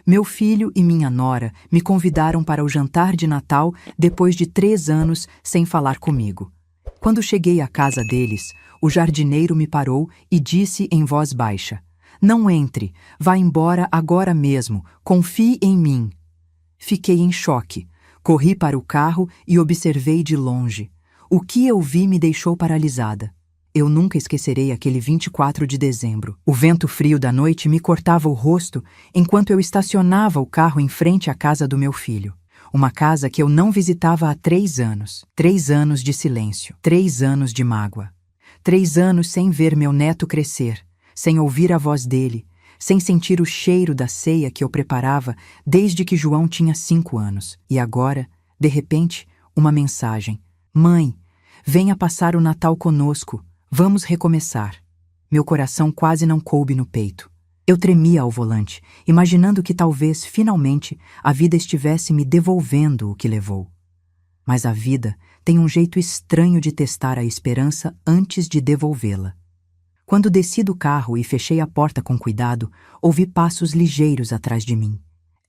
Meu filho e minha nora me convidaram para o jantar de Natal depois de 3 anos sem falar comigo. Quando cheguei à casa deles, o jardineiro me parou e disse em voz baixa: "Não entre, vá embora agora mesmo, confie em mim." Fiquei em choque. Corri para o carro e observei de longe. O que eu vi me deixou paralisada. Eu nunca esquecerei aquele 24 de dezembro. O vento frio da noite me cortava o rosto enquanto eu estacionava o carro em frente à casa do meu filho. Uma casa que eu não visitava há 3 anos. 3 anos de silêncio. 3 anos de mágoa. 3 anos sem ver meu neto crescer, sem ouvir a voz dele, sem sentir o cheiro da ceia que eu preparava desde que João tinha 5 anos. E agora, de repente, uma mensagem: "Mãe, venha passar o Natal conosco. Vamos recomeçar." Meu coração quase não coube no peito. Eu tremia ao volante, imaginando que talvez, finalmente, a vida estivesse me devolvendo o que levou. Mas a vida tem um jeito estranho de testar a esperança antes de devolvê-la. Quando desci do carro e fechei a porta com cuidado, ouvi passos ligeiros atrás de mim.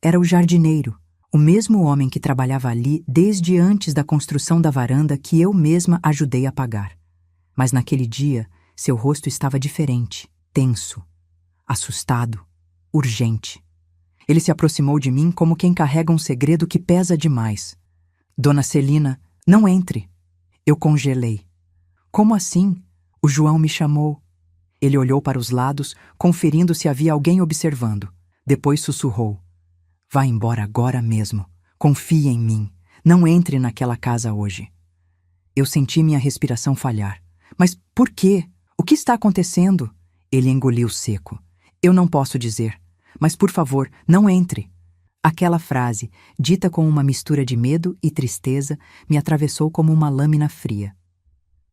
Era o jardineiro, o mesmo homem que trabalhava ali desde antes da construção da varanda que eu mesma ajudei a pagar. Mas naquele dia, seu rosto estava diferente, tenso, assustado, urgente. Ele se aproximou de mim como quem carrega um segredo que pesa demais. "Dona Celina, não entre." Eu congelei. "Como assim?" O João me chamou. Ele olhou para os lados, conferindo se havia alguém observando. Depois sussurrou: "Vá embora agora mesmo. Confie em mim. Não entre naquela casa hoje." Eu senti minha respiração falhar. "Mas por quê? O que está acontecendo?" Ele engoliu seco. "Eu não posso dizer. Mas, por favor, não entre." Aquela frase, dita com uma mistura de medo e tristeza, me atravessou como uma lâmina fria.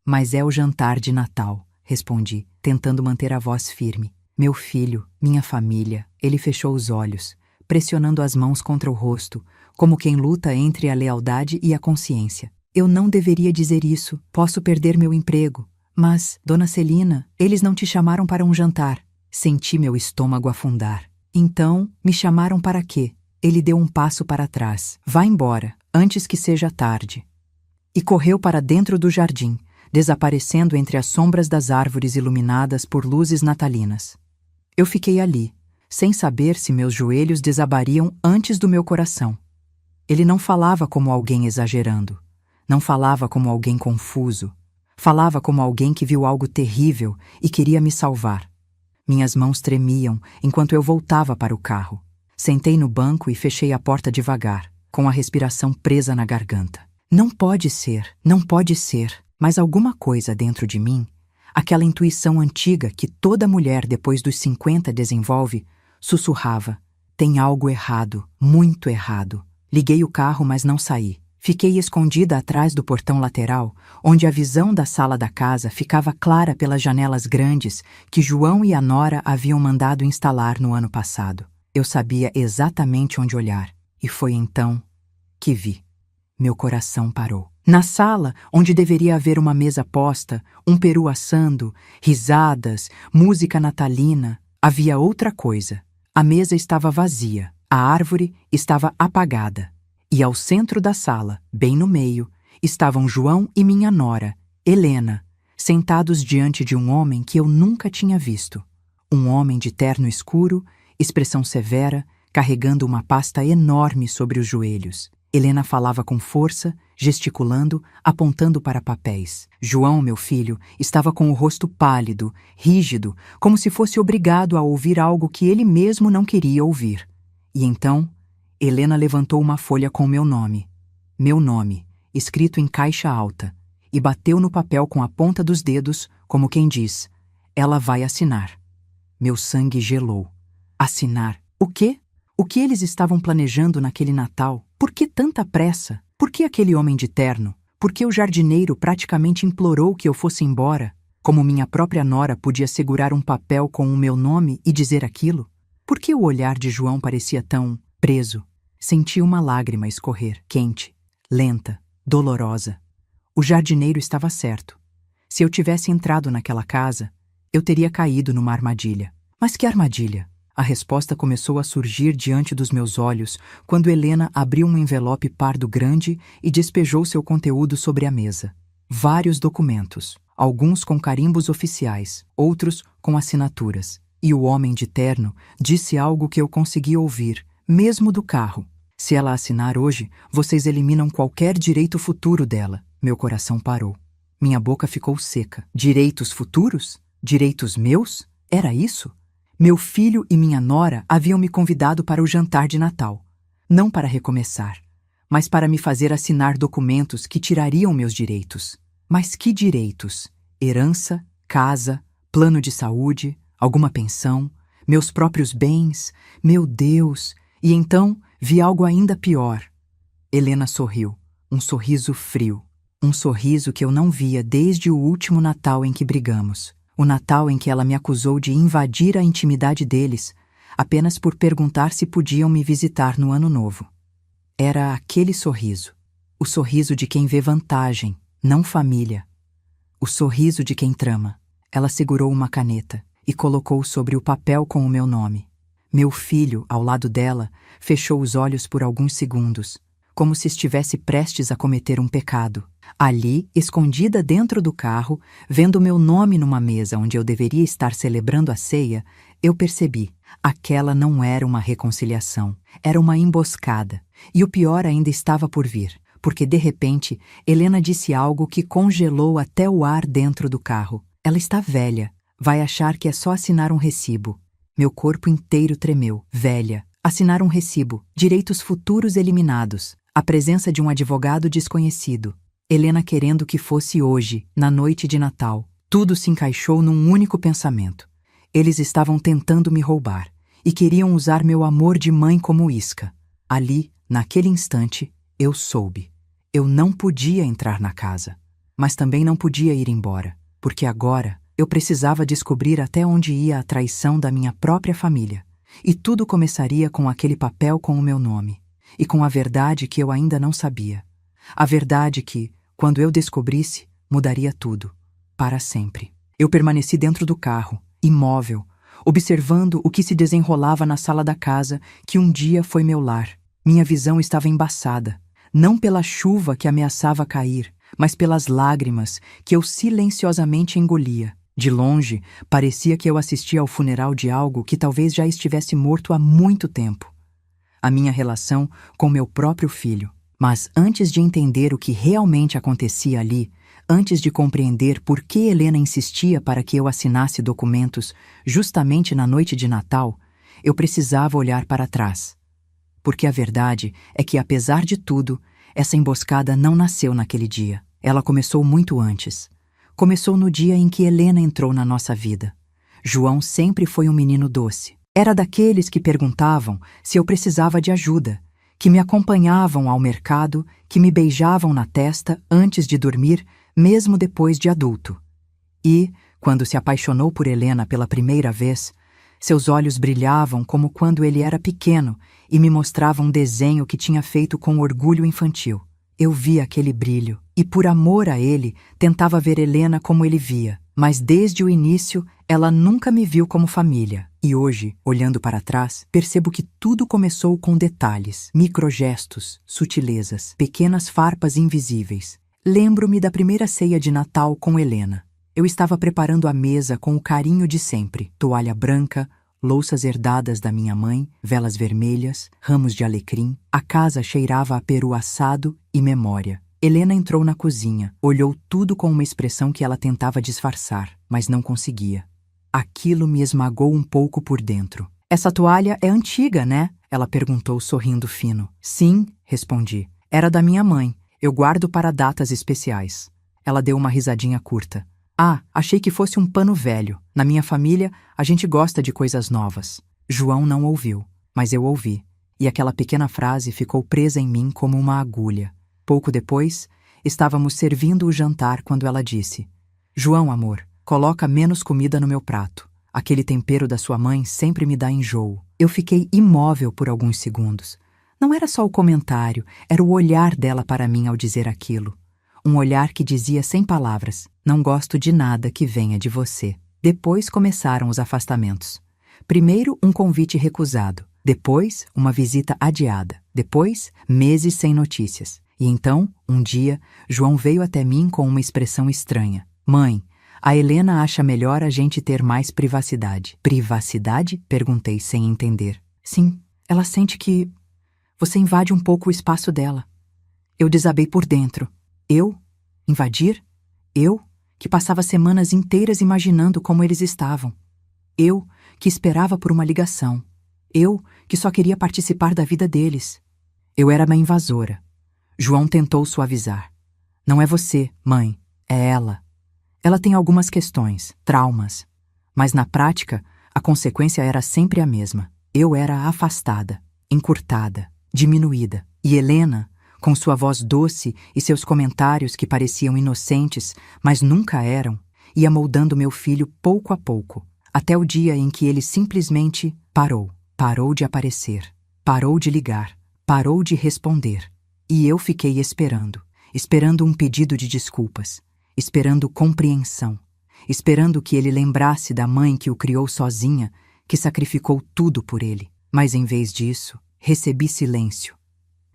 "Mas é o jantar de Natal," respondi, tentando manter a voz firme. "Meu filho, minha família." Ele fechou os olhos, pressionando as mãos contra o rosto, como quem luta entre a lealdade e a consciência. "Eu não deveria dizer isso. Posso perder meu emprego. Mas, Dona Celina, eles não te chamaram para um jantar." Senti meu estômago afundar. "Então, me chamaram para quê?" Ele deu um passo para trás. "Vá embora, antes que seja tarde." E correu para dentro do jardim, desaparecendo entre as sombras das árvores iluminadas por luzes natalinas. Eu fiquei ali, sem saber se meus joelhos desabariam antes do meu coração. Ele não falava como alguém exagerando. Não falava como alguém confuso. Falava como alguém que viu algo terrível e queria me salvar. Minhas mãos tremiam enquanto eu voltava para o carro. Sentei no banco e fechei a porta devagar, com a respiração presa na garganta. Não pode ser, não pode ser. Mas alguma coisa dentro de mim, aquela intuição antiga que toda mulher depois dos 50 desenvolve, sussurrava: "Tem algo errado, muito errado." Liguei o carro, mas não saí. Fiquei escondida atrás do portão lateral, onde a visão da sala da casa ficava clara pelas janelas grandes que João e a nora haviam mandado instalar no ano passado. Eu sabia exatamente onde olhar, e foi então que vi. Meu coração parou. Na sala, onde deveria haver uma mesa posta, um peru assando, risadas, música natalina, havia outra coisa. A mesa estava vazia, a árvore estava apagada. E ao centro da sala, bem no meio, estavam João e minha nora, Helena, sentados diante de um homem que eu nunca tinha visto. Um homem de terno escuro, expressão severa, carregando uma pasta enorme sobre os joelhos. Helena falava com força, gesticulando, apontando para papéis. João, meu filho, estava com o rosto pálido, rígido, como se fosse obrigado a ouvir algo que ele mesmo não queria ouvir. E então, Helena levantou uma folha com meu nome, escrito em caixa alta, e bateu no papel com a ponta dos dedos, como quem diz: "Ela vai assinar." Meu sangue gelou. Assinar? O quê? O que eles estavam planejando naquele Natal? Por que tanta pressa? Por que aquele homem de terno? Por que o jardineiro praticamente implorou que eu fosse embora? Como minha própria nora podia segurar um papel com o meu nome e dizer aquilo? Por que o olhar de João parecia tão preso? Senti uma lágrima escorrer, quente, lenta, dolorosa. O jardineiro estava certo. Se eu tivesse entrado naquela casa, eu teria caído numa armadilha. Mas que armadilha? A resposta começou a surgir diante dos meus olhos quando Helena abriu um envelope pardo grande e despejou seu conteúdo sobre a mesa. Vários documentos, alguns com carimbos oficiais, outros com assinaturas. E o homem de terno disse algo que eu consegui ouvir, mesmo do carro. Se ela assinar hoje, vocês eliminam qualquer direito futuro dela. Meu coração parou. Minha boca ficou seca. Direitos futuros? Direitos meus? Era isso? Meu filho e minha nora haviam me convidado para o jantar de Natal. Não para recomeçar, mas para me fazer assinar documentos que tirariam meus direitos. Mas que direitos? Herança, casa, plano de saúde, alguma pensão, meus próprios bens, meu Deus! E então vi algo ainda pior. Helena sorriu, um sorriso frio, um sorriso que eu não via desde o último Natal em que brigamos. O Natal em que ela me acusou de invadir a intimidade deles, apenas por perguntar se podiam me visitar no Ano Novo. Era aquele sorriso, o sorriso de quem vê vantagem, não família. O sorriso de quem trama. Ela segurou uma caneta e colocou sobre o papel com o meu nome. Meu filho, ao lado dela, fechou os olhos por alguns segundos, como se estivesse prestes a cometer um pecado. Ali, escondida dentro do carro, vendo meu nome numa mesa onde eu deveria estar celebrando a ceia, eu percebi. Aquela não era uma reconciliação, era uma emboscada. E o pior ainda estava por vir, porque de repente, Helena disse algo que congelou até o ar dentro do carro. Ela está velha, vai achar que é só assinar um recibo. Meu corpo inteiro tremeu. Velha. Assinar um recibo. Direitos futuros eliminados. A presença de um advogado desconhecido. Helena querendo que fosse hoje, na noite de Natal. Tudo se encaixou num único pensamento. Eles estavam tentando me roubar e queriam usar meu amor de mãe como isca. Ali, naquele instante, eu soube. Eu não podia entrar na casa, mas também não podia ir embora, porque agora eu precisava descobrir até onde ia a traição da minha própria família. E tudo começaria com aquele papel com o meu nome, e com a verdade que eu ainda não sabia. A verdade que, quando eu descobrisse, mudaria tudo, para sempre. Eu permaneci dentro do carro, imóvel, observando o que se desenrolava na sala da casa que um dia foi meu lar. Minha visão estava embaçada, não pela chuva que ameaçava cair, mas pelas lágrimas que eu silenciosamente engolia. De longe, parecia que eu assistia ao funeral de algo que talvez já estivesse morto há muito tempo. A minha relação com meu próprio filho. Mas antes de entender o que realmente acontecia ali, antes de compreender por que Helena insistia para que eu assinasse documentos justamente na noite de Natal, eu precisava olhar para trás. Porque a verdade é que, apesar de tudo, essa emboscada não nasceu naquele dia. Ela começou muito antes. Começou no dia em que Helena entrou na nossa vida. João sempre foi um menino doce. Era daqueles que perguntavam se eu precisava de ajuda, que me acompanhavam ao mercado, que me beijavam na testa antes de dormir, mesmo depois de adulto. E, quando se apaixonou por Helena pela primeira vez, seus olhos brilhavam como quando ele era pequeno e me mostrava um desenho que tinha feito com orgulho infantil. Eu via aquele brilho e, por amor a ele, tentava ver Helena como ele via. Mas desde o início, ela nunca me viu como família. E hoje, olhando para trás, percebo que tudo começou com detalhes, microgestos, sutilezas, pequenas farpas invisíveis. Lembro-me da primeira ceia de Natal com Helena. Eu estava preparando a mesa com o carinho de sempre. Toalha branca, louças herdadas da minha mãe, velas vermelhas, ramos de alecrim. A casa cheirava a peru assado e memória. Helena entrou na cozinha, olhou tudo com uma expressão que ela tentava disfarçar, mas não conseguia. Aquilo me esmagou um pouco por dentro. Essa toalha é antiga, né? Ela perguntou sorrindo fino. Sim, respondi. Era da minha mãe. Eu guardo para datas especiais. Ela deu uma risadinha curta. Ah, achei que fosse um pano velho. Na minha família, a gente gosta de coisas novas. João não ouviu, mas eu ouvi. E aquela pequena frase ficou presa em mim como uma agulha. Pouco depois, estávamos servindo o jantar quando ela disse: João, amor, coloca menos comida no meu prato. Aquele tempero da sua mãe sempre me dá enjoo. Eu fiquei imóvel por alguns segundos. Não era só o comentário, era o olhar dela para mim ao dizer aquilo. Um olhar que dizia sem palavras: não gosto de nada que venha de você. Depois começaram os afastamentos. Primeiro, um convite recusado. Depois, uma visita adiada. Depois, meses sem notícias. E então, um dia, João veio até mim com uma expressão estranha. Mãe, a Helena acha melhor a gente ter mais privacidade. Privacidade? Perguntei sem entender. Sim, ela sente que você invade um pouco o espaço dela. Eu desabei por dentro. Eu? Invadir? Eu, que passava semanas inteiras imaginando como eles estavam. Eu, que esperava por uma ligação. Eu, que só queria participar da vida deles. Eu era uma invasora. João tentou suavizar. Não é você, mãe, é ela. Ela tem algumas questões, traumas. Mas na prática, a consequência era sempre a mesma. Eu era afastada, encurtada, diminuída. E Helena, com sua voz doce e seus comentários que pareciam inocentes, mas nunca eram, ia moldando meu filho pouco a pouco, até o dia em que ele simplesmente parou. Parou de aparecer, parou de ligar, parou de responder. E eu fiquei esperando um pedido de desculpas, esperando compreensão, esperando que ele lembrasse da mãe que o criou sozinha, que sacrificou tudo por ele. Mas em vez disso, recebi silêncio.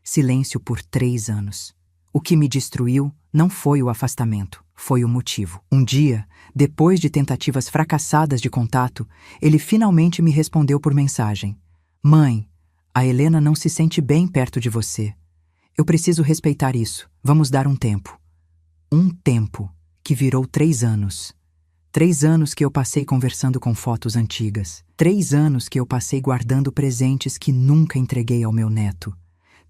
Silêncio por 3 anos. O que me destruiu não foi o afastamento, foi o motivo. Um dia, depois de tentativas fracassadas de contato, ele finalmente me respondeu por mensagem. Mãe, a Helena não se sente bem perto de você. Eu preciso respeitar isso. Vamos dar um tempo. Um tempo que virou 3 anos. 3 anos que eu passei conversando com fotos antigas. 3 anos que eu passei guardando presentes que nunca entreguei ao meu neto.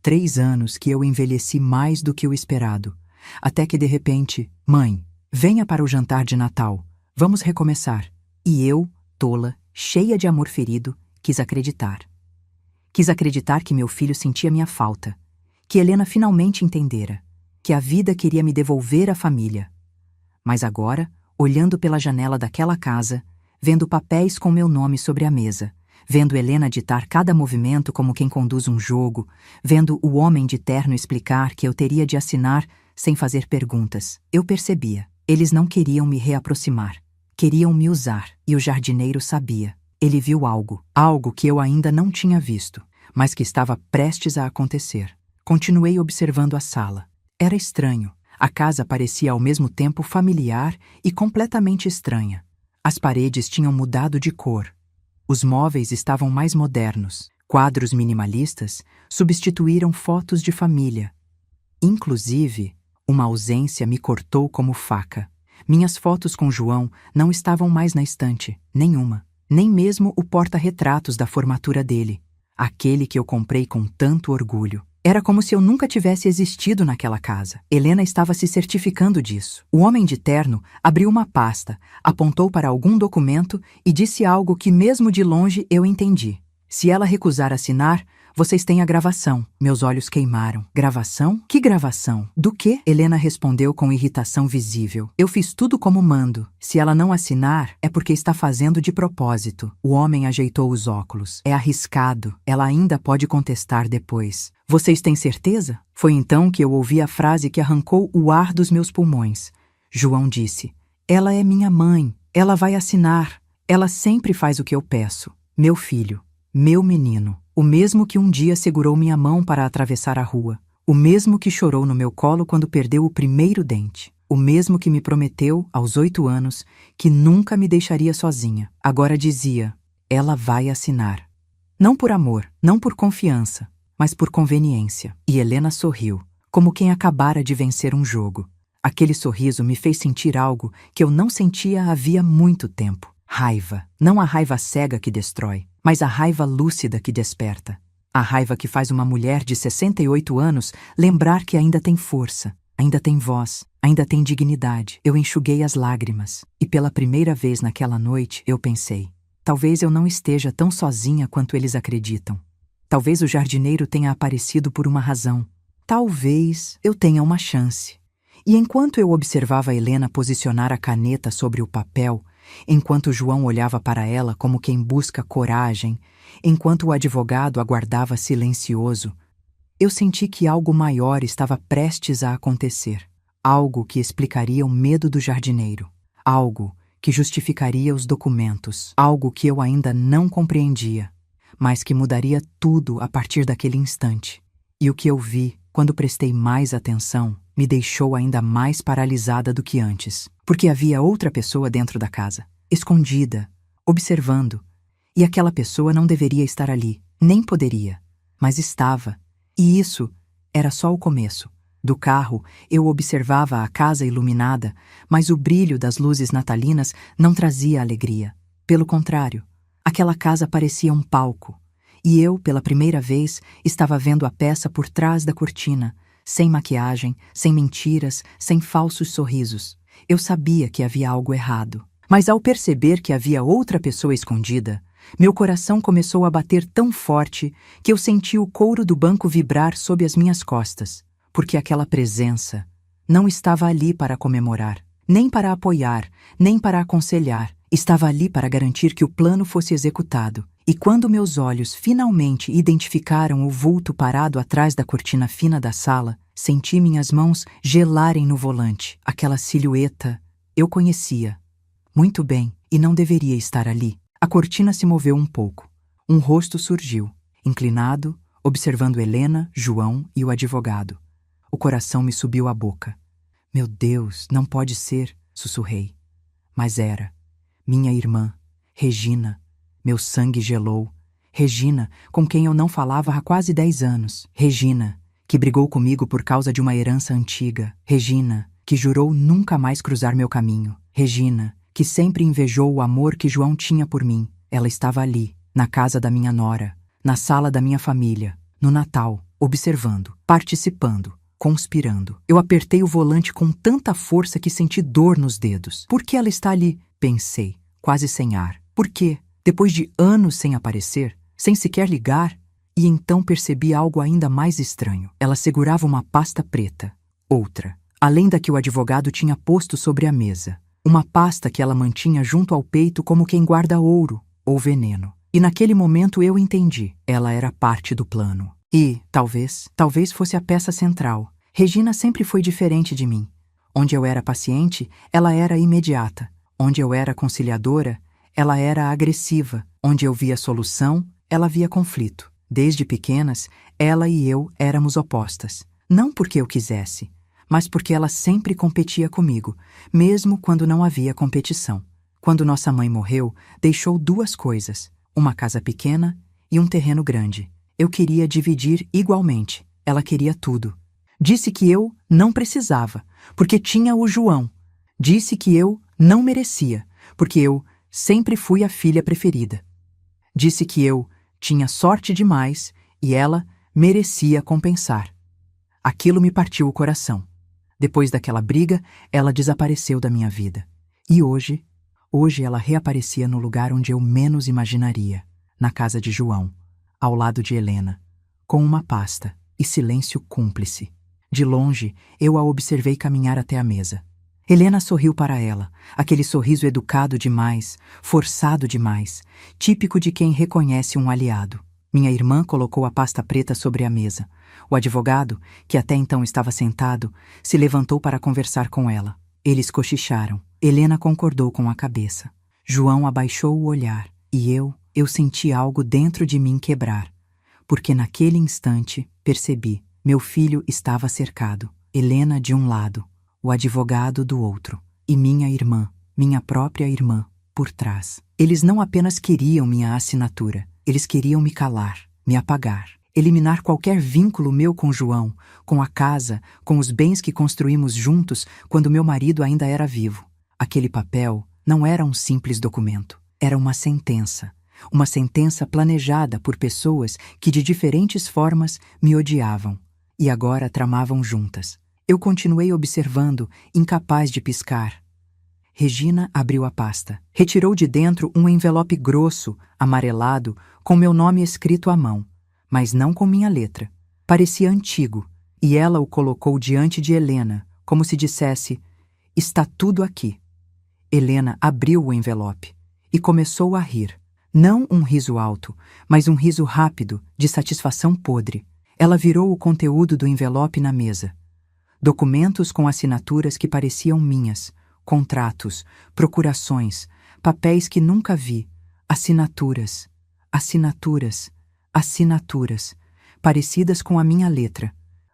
3 anos que eu envelheci mais do que o esperado. Até que de repente, mãe, venha para o jantar de Natal. Vamos recomeçar. E eu, tola, cheia de amor ferido, quis acreditar. Quis acreditar que meu filho sentia minha falta. Que Helena finalmente entendera. Que a vida queria me devolver a família. Mas agora, olhando pela janela daquela casa, vendo papéis com meu nome sobre a mesa, vendo Helena ditar cada movimento como quem conduz um jogo, vendo o homem de terno explicar que eu teria de assinar sem fazer perguntas, eu percebia. Eles não queriam me reaproximar. Queriam me usar. E o jardineiro sabia. Ele viu algo que eu ainda não tinha visto, mas que estava prestes a acontecer. Continuei observando a sala. Era estranho. A casa parecia ao mesmo tempo familiar e completamente estranha. As paredes tinham mudado de cor. Os móveis estavam mais modernos. Quadros minimalistas substituíram fotos de família. Inclusive, uma ausência me cortou como faca. Minhas fotos com João não estavam mais na estante, nenhuma. Nem mesmo o porta-retratos da formatura dele. Aquele que eu comprei com tanto orgulho. Era como se eu nunca tivesse existido naquela casa. Helena estava se certificando disso. O homem de terno abriu uma pasta, apontou para algum documento e disse algo que mesmo de longe eu entendi. Se ela recusar assinar, vocês têm a gravação. Meus olhos queimaram. Gravação? Que gravação? Do quê? Helena respondeu com irritação visível. Eu fiz tudo como mando. Se ela não assinar, é porque está fazendo de propósito. O homem ajeitou os óculos. É arriscado. Ela ainda pode contestar depois. Vocês têm certeza? Foi então que eu ouvi a frase que arrancou o ar dos meus pulmões. João disse: ela é minha mãe. Ela vai assinar. Ela sempre faz o que eu peço. Meu filho. Meu menino. O mesmo que um dia segurou minha mão para atravessar a rua. O mesmo que chorou no meu colo quando perdeu o primeiro dente. O mesmo que me prometeu, aos 8 anos, que nunca me deixaria sozinha. Agora dizia: ela vai assinar. Não por amor, não por confiança, mas por conveniência. E Helena sorriu, como quem acabara de vencer um jogo. Aquele sorriso me fez sentir algo que eu não sentia havia muito tempo. Raiva. Não a raiva cega que destrói, mas a raiva lúcida que desperta. A raiva que faz uma mulher de 68 anos lembrar que ainda tem força, ainda tem voz, ainda tem dignidade. Eu enxuguei as lágrimas, e pela primeira vez naquela noite eu pensei: talvez eu não esteja tão sozinha quanto eles acreditam. Talvez o jardineiro tenha aparecido por uma razão. Talvez eu tenha uma chance. E enquanto eu observava Helena posicionar a caneta sobre o papel, enquanto João olhava para ela como quem busca coragem, enquanto o advogado aguardava silencioso, eu senti que algo maior estava prestes a acontecer. Algo que explicaria o medo do jardineiro. Algo que justificaria os documentos, algo que eu ainda não compreendia, mas que mudaria tudo a partir daquele instante. E o que eu vi, quando prestei mais atenção, me deixou ainda mais paralisada do que antes, porque havia outra pessoa dentro da casa, escondida, observando, e aquela pessoa não deveria estar ali, nem poderia, mas estava, e isso era só o começo. Do carro, eu observava a casa iluminada, mas o brilho das luzes natalinas não trazia alegria. Pelo contrário, aquela casa parecia um palco, e eu, pela primeira vez, estava vendo a peça por trás da cortina, sem maquiagem, sem mentiras, sem falsos sorrisos. Eu sabia que havia algo errado, mas ao perceber que havia outra pessoa escondida, meu coração começou a bater tão forte que eu senti o couro do banco vibrar sob as minhas costas, porque aquela presença não estava ali para comemorar, nem para apoiar, nem para aconselhar. Estava ali para garantir que o plano fosse executado. E quando meus olhos finalmente identificaram o vulto parado atrás da cortina fina da sala, senti minhas mãos gelarem no volante. Aquela silhueta eu conhecia muito bem e não deveria estar ali. A cortina se moveu um pouco. Um rosto surgiu, inclinado, observando Helena, João e o advogado. O coração me subiu à boca. Meu Deus, não pode ser, sussurrei. Mas era. Minha irmã, Regina. Meu sangue gelou. Regina, com quem eu não falava há quase 10 anos. Regina, que brigou comigo por causa de uma herança antiga. Regina, que jurou nunca mais cruzar meu caminho. Regina, que sempre invejou o amor que João tinha por mim. Ela estava ali, na casa da minha nora, na sala da minha família, no Natal, observando, participando, conspirando. Eu apertei o volante com tanta força que senti dor nos dedos. Por que ela está ali? Pensei, quase sem ar. Por quê? Depois de anos sem aparecer, sem sequer ligar, e então percebi algo ainda mais estranho. Ela segurava uma pasta preta, outra, além da que o advogado tinha posto sobre a mesa. Uma pasta que ela mantinha junto ao peito como quem guarda ouro ou veneno. E naquele momento eu entendi. Ela era parte do plano. E, talvez fosse a peça central. Regina sempre foi diferente de mim. Onde eu era paciente, ela era imediata. Onde eu era conciliadora, ela era agressiva. Onde eu via solução, ela via conflito. Desde pequenas, ela e eu éramos opostas. Não porque eu quisesse, mas porque ela sempre competia comigo, mesmo quando não havia competição. Quando nossa mãe morreu, deixou 2 coisas, uma casa pequena e um terreno grande. Eu queria dividir igualmente, ela queria tudo. Disse que eu não precisava, porque tinha o João. Disse que eu não merecia, porque eu sempre fui a filha preferida. Disse que eu tinha sorte demais e ela merecia compensar. Aquilo me partiu o coração. Depois daquela briga, ela desapareceu da minha vida. E hoje ela reaparecia no lugar onde eu menos imaginaria, na casa de João, ao lado de Helena, com uma pasta e silêncio cúmplice. De longe, eu a observei caminhar até a mesa. Helena sorriu para ela, aquele sorriso educado demais, forçado demais, típico de quem reconhece um aliado. Minha irmã colocou a pasta preta sobre a mesa. O advogado, que até então estava sentado, se levantou para conversar com ela. Eles cochicharam. Helena concordou com a cabeça. João abaixou o olhar e eu senti algo dentro de mim quebrar, porque naquele instante percebi, meu filho estava cercado. Helena de um lado, o advogado do outro, e minha irmã, minha própria irmã, por trás. Eles não apenas queriam minha assinatura, eles queriam me calar, me apagar, eliminar qualquer vínculo meu com João, com a casa, com os bens que construímos juntos quando meu marido ainda era vivo. Aquele papel não era um simples documento, era uma sentença planejada por pessoas que de diferentes formas me odiavam e agora tramavam juntas. Eu continuei observando, incapaz de piscar. Regina abriu a pasta. Retirou de dentro um envelope grosso, amarelado, com meu nome escrito à mão, mas não com minha letra. Parecia antigo, e ela o colocou diante de Helena, como se dissesse: "Está tudo aqui." Helena abriu o envelope e começou a rir. Não um riso alto, mas um riso rápido, de satisfação podre. Ela virou o conteúdo do envelope na mesa. Documentos com assinaturas que pareciam minhas, contratos, procurações, papéis que nunca vi, assinaturas, assinaturas, assinaturas, parecidas com a minha letra.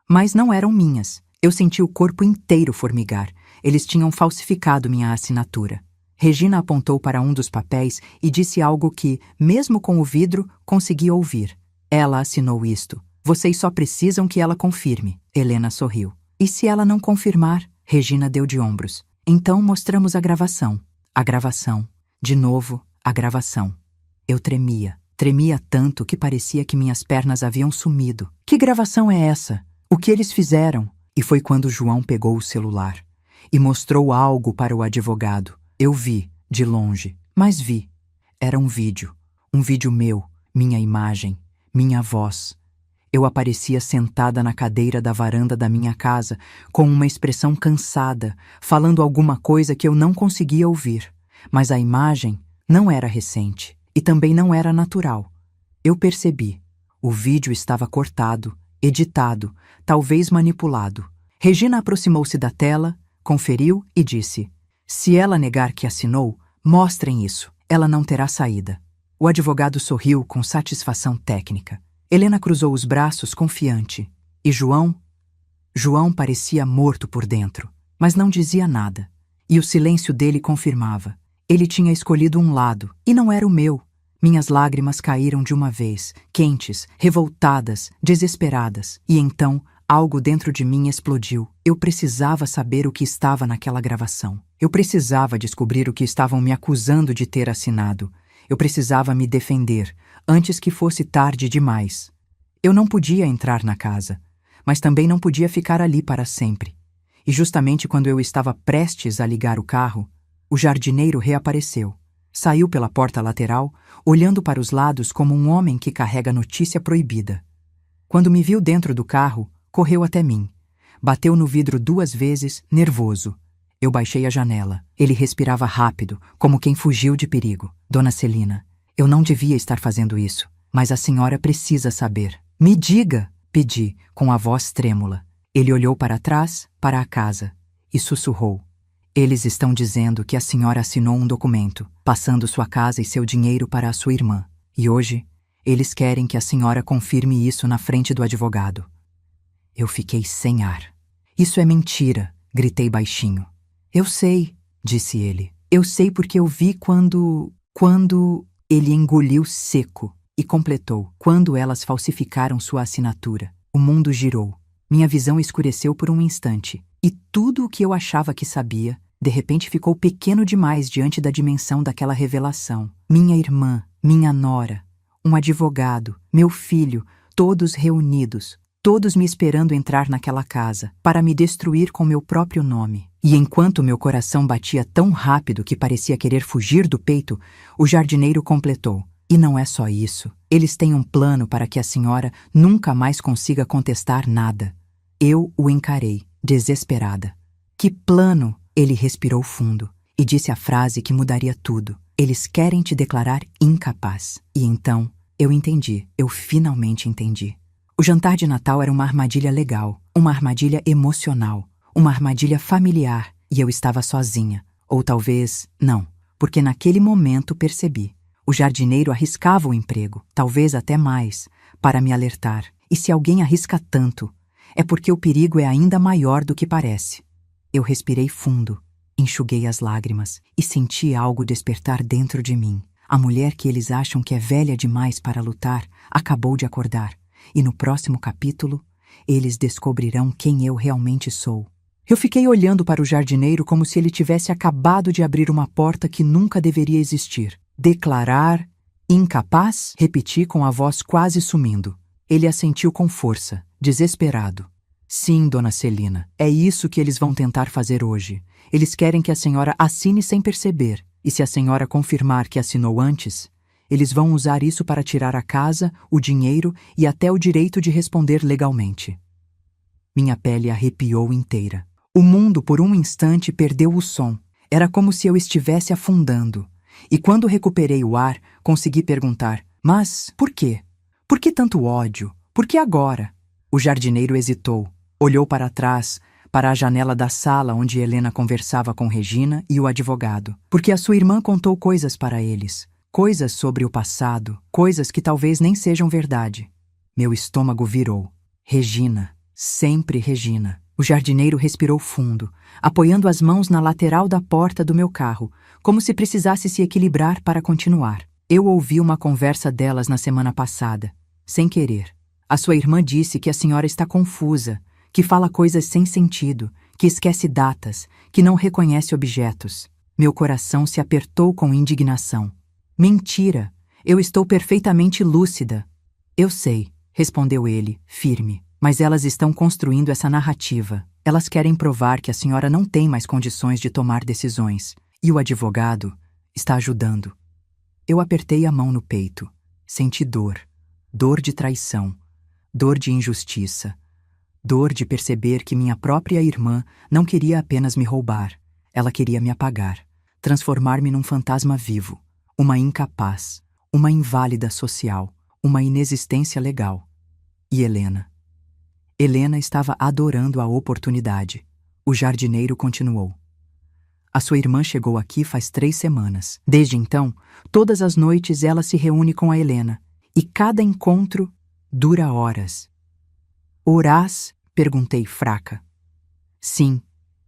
Mas não eram minhas. Eu senti o corpo inteiro formigar. Eles tinham falsificado minha assinatura. Regina apontou para um dos papéis e disse algo que, mesmo com o vidro, consegui ouvir. Ela assinou isto. Vocês só precisam que ela confirme. Helena sorriu. E se ela não confirmar? Regina deu de ombros. Então mostramos a gravação. A gravação. De novo, a gravação. Eu tremia. Tremia tanto que parecia que minhas pernas haviam sumido. Que gravação é essa? O que eles fizeram? E foi quando João pegou o celular e mostrou algo para o advogado. Eu vi, de longe, mas vi. Era um vídeo meu, minha imagem, minha voz. Eu aparecia sentada na cadeira da varanda da minha casa, com uma expressão cansada, falando alguma coisa que eu não conseguia ouvir. Mas a imagem não era recente e também não era natural. Eu percebi. O vídeo estava cortado, editado, talvez manipulado. Regina aproximou-se da tela, conferiu e disse: se ela negar que assinou, mostrem isso. Ela não terá saída. O advogado sorriu com satisfação técnica. Helena cruzou os braços confiante. E João? João parecia morto por dentro, mas não dizia nada. E o silêncio dele confirmava. Ele tinha escolhido um lado, e não era o meu. Minhas lágrimas caíram de uma vez, quentes, revoltadas, desesperadas. E então, algo dentro de mim explodiu. Eu precisava saber o que estava naquela gravação. Eu precisava descobrir o que estavam me acusando de ter assinado. Eu precisava me defender, antes que fosse tarde demais. Eu não podia entrar na casa, mas também não podia ficar ali para sempre. E justamente quando eu estava prestes a ligar o carro, o jardineiro reapareceu. Saiu pela porta lateral, olhando para os lados como um homem que carrega notícia proibida. Quando me viu dentro do carro, correu até mim. Bateu no vidro 2 vezes, nervoso. Eu baixei a janela. Ele respirava rápido, como quem fugiu de perigo. Dona Celina, eu não devia estar fazendo isso, mas a senhora precisa saber. Me diga, pedi, com a voz trêmula. Ele olhou para trás, para a casa, e sussurrou. Eles estão dizendo que a senhora assinou um documento, passando sua casa e seu dinheiro para a sua irmã. E hoje, eles querem que a senhora confirme isso na frente do advogado. Eu fiquei sem ar. Isso é mentira, gritei baixinho. Eu sei, disse ele. Eu sei porque eu vi quando... Ele engoliu seco e completou. Quando elas falsificaram sua assinatura, o mundo girou. Minha visão escureceu por um instante. E tudo o que eu achava que sabia, de repente ficou pequeno demais diante da dimensão daquela revelação. Minha irmã, minha nora, um advogado, meu filho, todos reunidos, todos me esperando entrar naquela casa, para me destruir com meu próprio nome. E enquanto meu coração batia tão rápido que parecia querer fugir do peito, o jardineiro completou. E não é só isso. Eles têm um plano para que a senhora nunca mais consiga contestar nada. Eu o encarei, desesperada. Que plano? Ele respirou fundo e disse a frase que mudaria tudo. Eles querem te declarar incapaz. E então, eu entendi. Eu finalmente entendi. O jantar de Natal era uma armadilha legal, uma armadilha emocional, uma armadilha familiar, e eu estava sozinha. Ou talvez, não, porque naquele momento percebi. O jardineiro arriscava o emprego, talvez até mais, para me alertar. E se alguém arrisca tanto, é porque o perigo é ainda maior do que parece. Eu respirei fundo, enxuguei as lágrimas e senti algo despertar dentro de mim. A mulher que eles acham que é velha demais para lutar acabou de acordar. E no próximo capítulo, eles descobrirão quem eu realmente sou. Eu fiquei olhando para o jardineiro como se ele tivesse acabado de abrir uma porta que nunca deveria existir. Declarar incapaz? Repeti com a voz quase sumindo. Ele assentiu com força, desesperado. Sim, Dona Celina, é isso que eles vão tentar fazer hoje. Eles querem que a senhora assine sem perceber. E se a senhora confirmar que assinou antes, eles vão usar isso para tirar a casa, o dinheiro e até o direito de responder legalmente. Minha pele arrepiou inteira. O mundo, por um instante, perdeu o som. Era como se eu estivesse afundando. E quando recuperei o ar, consegui perguntar, mas por quê? Por que tanto ódio? Por que agora? O jardineiro hesitou, olhou para trás, para a janela da sala onde Helena conversava com Regina e o advogado, porque a sua irmã contou coisas para eles, coisas sobre o passado, coisas que talvez nem sejam verdade. Meu estômago virou. Regina, sempre Regina. O jardineiro respirou fundo, apoiando as mãos na lateral da porta do meu carro, como se precisasse se equilibrar para continuar. Eu ouvi uma conversa delas na semana passada, sem querer. A sua irmã disse que a senhora está confusa, que fala coisas sem sentido, que esquece datas, que não reconhece objetos. Meu coração se apertou com indignação. Mentira! Eu estou perfeitamente lúcida. Eu sei, respondeu ele, firme. Mas elas estão construindo essa narrativa. Elas querem provar que a senhora não tem mais condições de tomar decisões. E o advogado está ajudando. Eu apertei a mão no peito. Senti dor. Dor de traição. Dor de injustiça. Dor de perceber que minha própria irmã não queria apenas me roubar. Ela queria me apagar. Transformar-me num fantasma vivo. Uma incapaz. Uma inválida social. Uma inexistência legal. E Helena? Helena estava adorando a oportunidade. O jardineiro continuou. A sua irmã chegou aqui faz 3 semanas. Desde então, todas as noites ela se reúne com a Helena. E cada encontro dura horas. Orás? Perguntei fraca. Sim,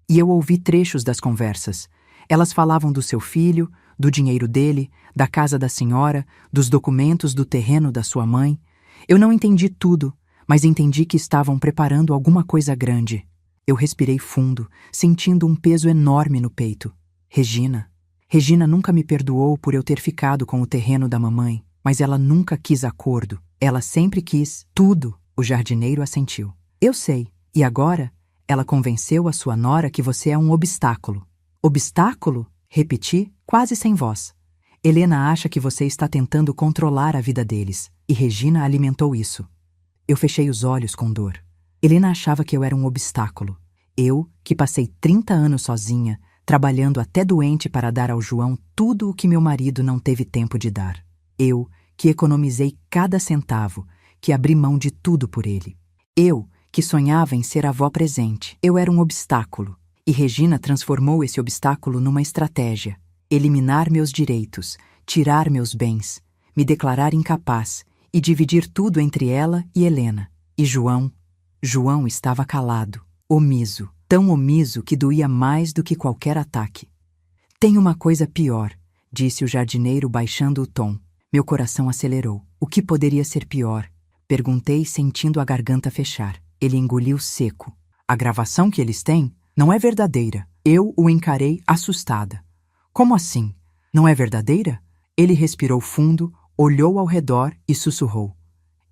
e eu ouvi trechos das conversas. Elas falavam do seu filho, do dinheiro dele, da casa da senhora, dos documentos do terreno da sua mãe. Eu não entendi tudo, mas entendi que estavam preparando alguma coisa grande. Eu respirei fundo, sentindo um peso enorme no peito. Regina. Regina nunca me perdoou por eu ter ficado com o terreno da mamãe, mas ela nunca quis acordo. Ela sempre quis tudo. O jardineiro assentiu. Eu sei. E agora? Ela convenceu a sua nora que você é um obstáculo. Obstáculo? Repeti, quase sem voz. Helena acha que você está tentando controlar a vida deles, e Regina alimentou isso. Eu fechei os olhos com dor. Helena achava que eu era um obstáculo. Eu, que passei 30 anos sozinha, trabalhando até doente para dar ao João tudo o que meu marido não teve tempo de dar. Eu, que economizei cada centavo, que abri mão de tudo por ele. Eu, que sonhava em ser avó presente. Eu era um obstáculo. E Regina transformou esse obstáculo numa estratégia. Eliminar meus direitos, tirar meus bens, me declarar incapaz e dividir tudo entre ela e Helena. E João? João estava calado, omiso, tão omiso que doía mais do que qualquer ataque. Tem uma coisa pior, disse o jardineiro baixando o tom. Meu coração acelerou. O que poderia ser pior? Perguntei, sentindo a garganta fechar. Ele engoliu seco. A gravação que eles têm não é verdadeira. Eu o encarei assustada. Como assim? Não é verdadeira? Ele respirou fundo, olhou ao redor e sussurrou.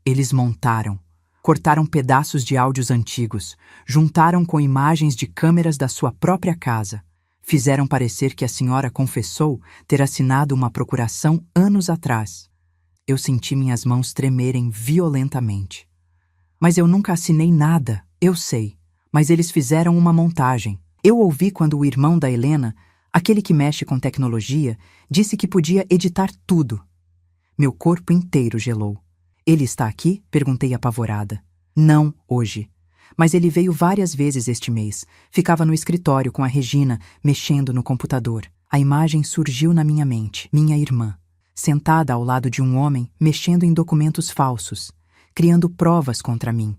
Eles montaram. Cortaram pedaços de áudios antigos, juntaram com imagens de câmeras da sua própria casa. Fizeram parecer que a senhora confessou ter assinado uma procuração anos atrás. Eu senti minhas mãos tremerem violentamente. Mas eu nunca assinei nada, eu sei. Mas eles fizeram uma montagem. Eu ouvi quando o irmão da Helena, aquele que mexe com tecnologia, disse que podia editar tudo. Meu corpo inteiro gelou. Ele está aqui? Perguntei apavorada. Não, hoje. Mas ele veio várias vezes este mês. Ficava no escritório com a Regina, mexendo no computador. A imagem surgiu na minha mente. Minha irmã, sentada ao lado de um homem, mexendo em documentos falsos, criando provas contra mim.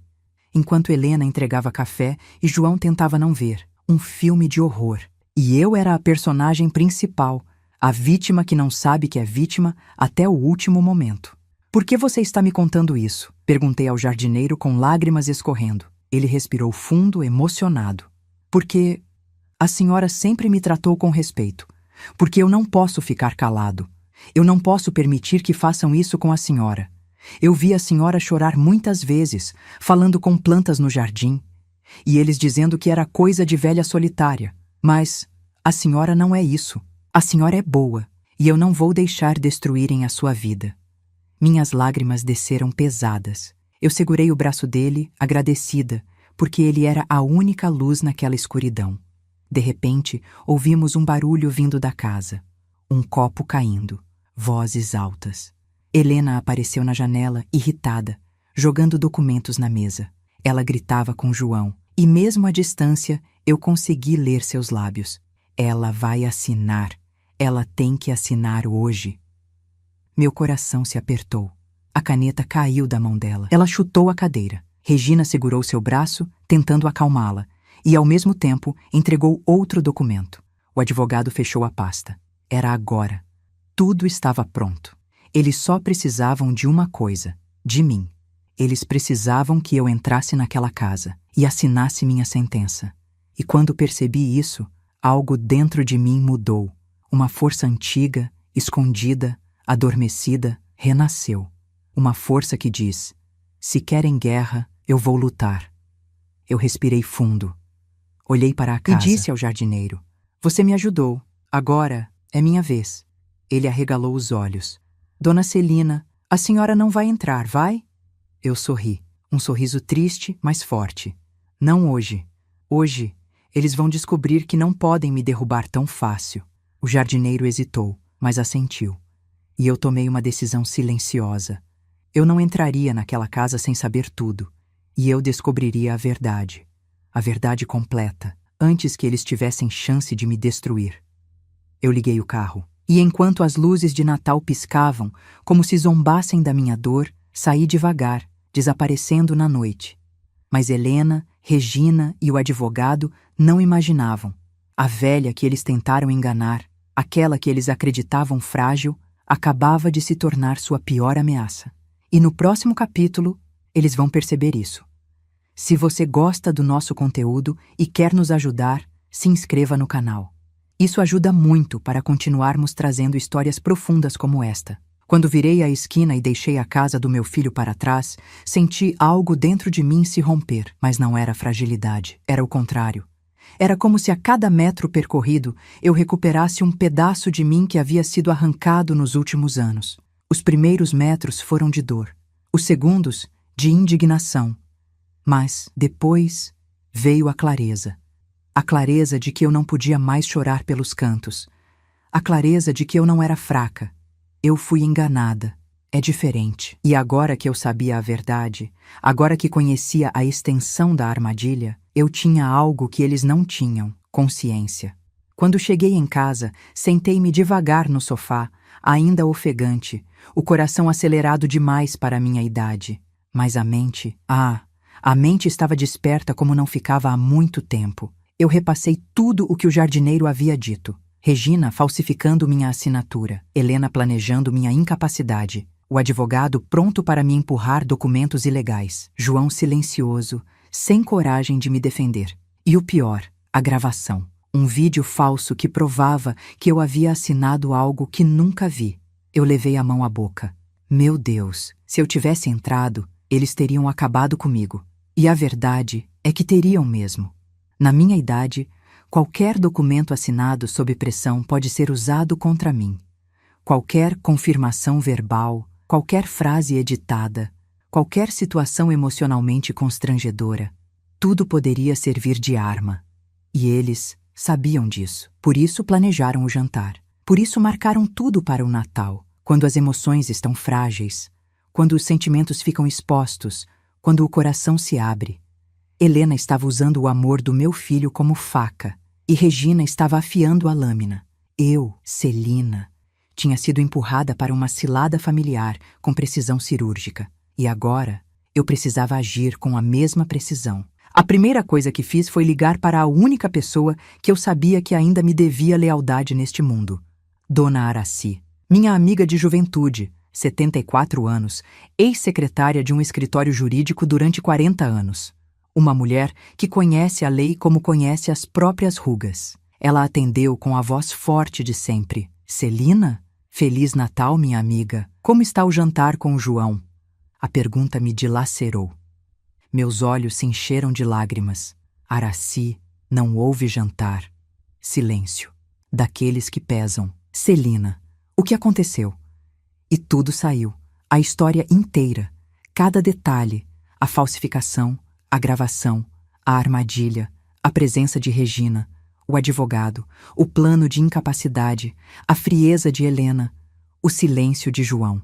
Enquanto Helena entregava café e João tentava não ver. Um filme de horror. E eu era a personagem principal, a vítima que não sabe que é vítima até o último momento. Por que você está me contando isso? Perguntei ao jardineiro com lágrimas escorrendo. Ele respirou fundo, emocionado. Porque a senhora sempre me tratou com respeito. Porque eu não posso ficar calado. Eu não posso permitir que façam isso com a senhora. Eu vi a senhora chorar muitas vezes, falando com plantas no jardim. E eles dizendo que era coisa de velha solitária. Mas a senhora não é isso. A senhora é boa. E eu não vou deixar destruírem a sua vida. Minhas lágrimas desceram pesadas. Eu segurei o braço dele, agradecida, porque ele era a única luz naquela escuridão. De repente, ouvimos um barulho vindo da casa. Um copo caindo. Vozes altas. Helena apareceu na janela, irritada, jogando documentos na mesa. Ela gritava com João, E mesmo à distância, eu consegui ler seus lábios. Ela vai assinar. Ela tem que assinar hoje. Meu coração se apertou. A caneta caiu da mão dela. Ela chutou a cadeira. Regina segurou seu braço, tentando acalmá-la, e ao mesmo tempo entregou outro documento. O advogado fechou a pasta. Era agora. Tudo estava pronto. Eles só precisavam de uma coisa, de mim. Eles precisavam que eu entrasse naquela casa e assinasse minha sentença. E quando percebi isso, algo dentro de mim mudou. Uma força antiga, escondida, adormecida, renasceu. Uma força que diz: se querem guerra, eu vou lutar. Eu respirei fundo. Olhei para a casa e disse ao jardineiro: você me ajudou. Agora é minha vez. Ele arregalou os olhos. Dona Celina, a senhora não vai entrar, vai? Eu sorri. Um sorriso triste, mas forte. Não hoje. Hoje, eles vão descobrir que não podem me derrubar tão fácil. O jardineiro hesitou, mas assentiu. E eu tomei uma decisão silenciosa. Eu não entraria naquela casa sem saber tudo. E eu descobriria a verdade completa, antes que eles tivessem chance de me destruir. Eu liguei o carro. E enquanto as luzes de Natal piscavam, como se zombassem da minha dor, saí devagar, desaparecendo na noite. Mas Helena, Regina e o advogado não imaginavam. A velha que eles tentaram enganar, aquela que eles acreditavam frágil, acabava de se tornar sua pior ameaça. E no próximo capítulo, eles vão perceber isso. Se você gosta do nosso conteúdo e quer nos ajudar, se inscreva no canal. Isso ajuda muito para continuarmos trazendo histórias profundas como esta. Quando virei a esquina e deixei a casa do meu filho para trás, senti algo dentro de mim se romper, mas não era fragilidade, era o contrário. Era como se a cada metro percorrido eu recuperasse um pedaço de mim que havia sido arrancado nos últimos anos. Os primeiros metros foram de dor, os segundos de indignação. Mas, depois, veio a clareza. A clareza de que eu não podia mais chorar pelos cantos. A clareza de que eu não era fraca. Eu fui enganada. É diferente. E agora que eu sabia a verdade, agora que conhecia a extensão da armadilha, eu tinha algo que eles não tinham: consciência. Quando cheguei em casa, sentei-me devagar no sofá, ainda ofegante, o coração acelerado demais para a minha idade. Mas a mente estava desperta como não ficava há muito tempo. Eu repassei tudo o que o jardineiro havia dito. Regina falsificando minha assinatura, Helena planejando minha incapacidade, o advogado pronto para me empurrar documentos ilegais, João silencioso, sem coragem de me defender. E o pior, a gravação. Um vídeo falso que provava que eu havia assinado algo que nunca vi. Eu levei a mão à boca. Meu Deus, se eu tivesse entrado, eles teriam acabado comigo. E a verdade é que teriam mesmo. Na minha idade, qualquer documento assinado sob pressão pode ser usado contra mim. Qualquer confirmação verbal, qualquer frase editada, qualquer situação emocionalmente constrangedora, tudo poderia servir de arma. E eles sabiam disso. Por isso planejaram o jantar. Por isso marcaram tudo para o Natal, quando as emoções estão frágeis, quando os sentimentos ficam expostos, quando o coração se abre. Helena estava usando o amor do meu filho como faca, e Regina estava afiando a lâmina. Eu, Celina, tinha sido empurrada para uma cilada familiar com precisão cirúrgica. E agora, eu precisava agir com a mesma precisão. A primeira coisa que fiz foi ligar para a única pessoa que eu sabia que ainda me devia lealdade neste mundo. Dona Araci, minha amiga de juventude, 74 anos, ex-secretária de um escritório jurídico durante 40 anos. Uma mulher que conhece a lei como conhece as próprias rugas. Ela atendeu com a voz forte de sempre. Celina? Feliz Natal, minha amiga. Como está o jantar com o João? A pergunta me dilacerou. Meus olhos se encheram de lágrimas. Araci, não houve jantar. Silêncio. Daqueles que pesam. Celina, o que aconteceu? E tudo saiu. A história inteira. Cada detalhe. A falsificação, a gravação, a armadilha, a presença de Regina, o advogado, o plano de incapacidade, a frieza de Helena, o silêncio de João.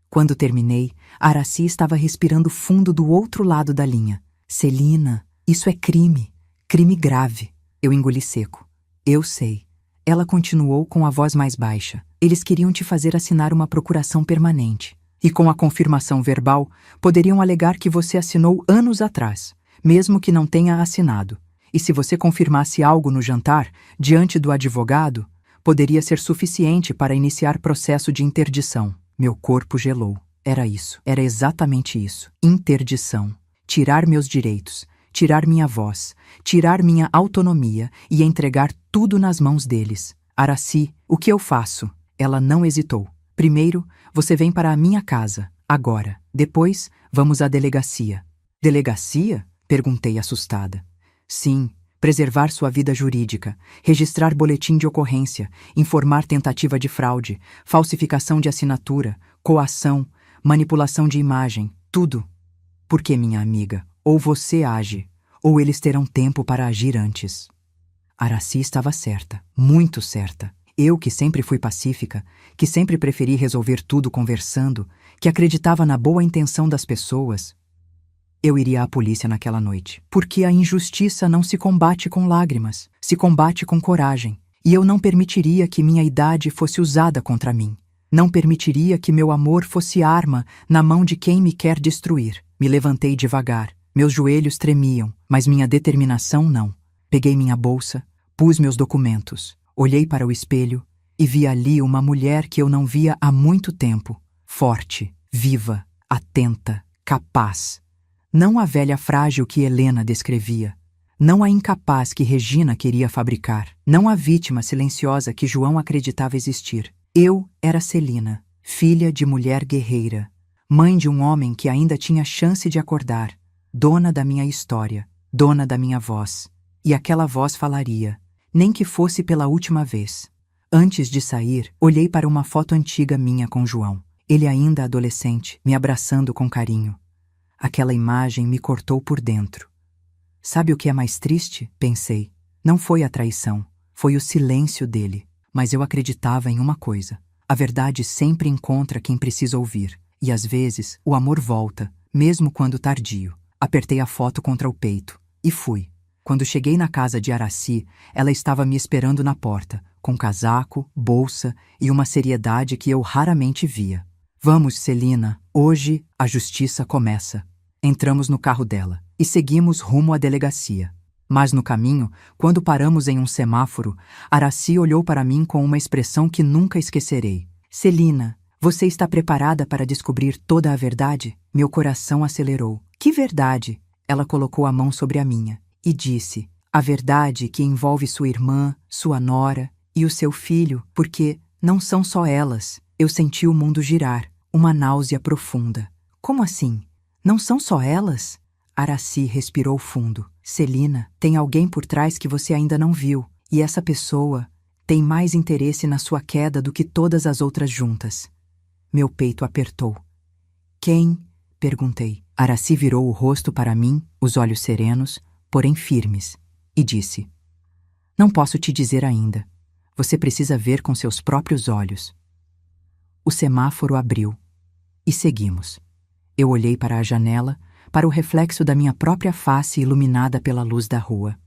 Quando terminei, Araci estava respirando fundo do outro lado da linha. Celina, Isso é crime. Crime grave. Eu engoli seco. Eu sei. Ela continuou com a voz mais baixa. Eles queriam te fazer assinar uma procuração permanente. E com a confirmação verbal, poderiam alegar que você assinou anos atrás, mesmo que não tenha assinado. E se você confirmasse algo no jantar, diante do advogado, poderia ser suficiente para iniciar processo de interdição. Meu corpo gelou. Era isso. Era exatamente isso. Interdição. Tirar meus direitos, tirar minha voz, tirar minha autonomia e entregar tudo nas mãos deles. Aracy, o que eu faço? Ela não hesitou. Primeiro, você vem para a minha casa, agora. Depois, vamos à delegacia. Delegacia? Perguntei assustada. Sim, preservar sua vida jurídica, registrar boletim de ocorrência, informar tentativa de fraude, falsificação de assinatura, coação, manipulação de imagem, tudo. Porque, minha amiga, ou você age, ou eles terão tempo para agir antes. Aracy estava certa, muito certa. Eu, que sempre fui pacífica, que sempre preferi resolver tudo conversando, que acreditava na boa intenção das pessoas, eu iria à polícia naquela noite. Porque a injustiça não se combate com lágrimas, se combate com coragem. E eu não permitiria que minha idade fosse usada contra mim. Não permitiria que meu amor fosse arma na mão de quem me quer destruir. Me levantei devagar. Meus joelhos tremiam, mas minha determinação não. Peguei minha bolsa, pus meus documentos, olhei para o espelho e vi ali uma mulher que eu não via há muito tempo. Forte, viva, atenta, capaz. Não a velha frágil que Helena descrevia. Não a incapaz que Regina queria fabricar. Não a vítima silenciosa que João acreditava existir. Eu era Celina, filha de mulher guerreira, mãe de um homem que ainda tinha chance de acordar, dona da minha história, dona da minha voz. E aquela voz falaria, nem que fosse pela última vez. Antes de sair, olhei para uma foto antiga minha com João. Ele ainda adolescente, me abraçando com carinho. Aquela imagem me cortou por dentro. Sabe o que é mais triste? Pensei. Não foi a traição, foi o silêncio dele. Mas eu acreditava em uma coisa. A verdade sempre encontra quem precisa ouvir. E às vezes, o amor volta, mesmo quando tardio. Apertei a foto contra o peito. E fui. Quando cheguei na casa de Aracy, ela estava me esperando na porta, com casaco, bolsa e uma seriedade que eu raramente via. Vamos, Celina, hoje a justiça começa. Entramos no carro dela e seguimos rumo à delegacia. Mas no caminho, quando paramos em um semáforo, Aracy olhou para mim com uma expressão que nunca esquecerei. Celina, você está preparada para descobrir toda a verdade? Meu coração acelerou. Que verdade? Ela colocou a mão sobre a minha e disse, a verdade que envolve sua irmã, sua nora e o seu filho, porque não são só elas. Eu senti o mundo girar, uma náusea profunda. Como assim? Não são só elas? Aracy respirou fundo. Celina, tem alguém por trás que você ainda não viu, e essa pessoa tem mais interesse na sua queda do que todas as outras juntas. Meu peito apertou. Quem? Perguntei. Aracy virou o rosto para mim, os olhos serenos, porém firmes, e disse, não posso te dizer ainda. Você precisa ver com seus próprios olhos. O semáforo abriu, e seguimos. Eu olhei para a janela, para o reflexo da minha própria face iluminada pela luz da rua.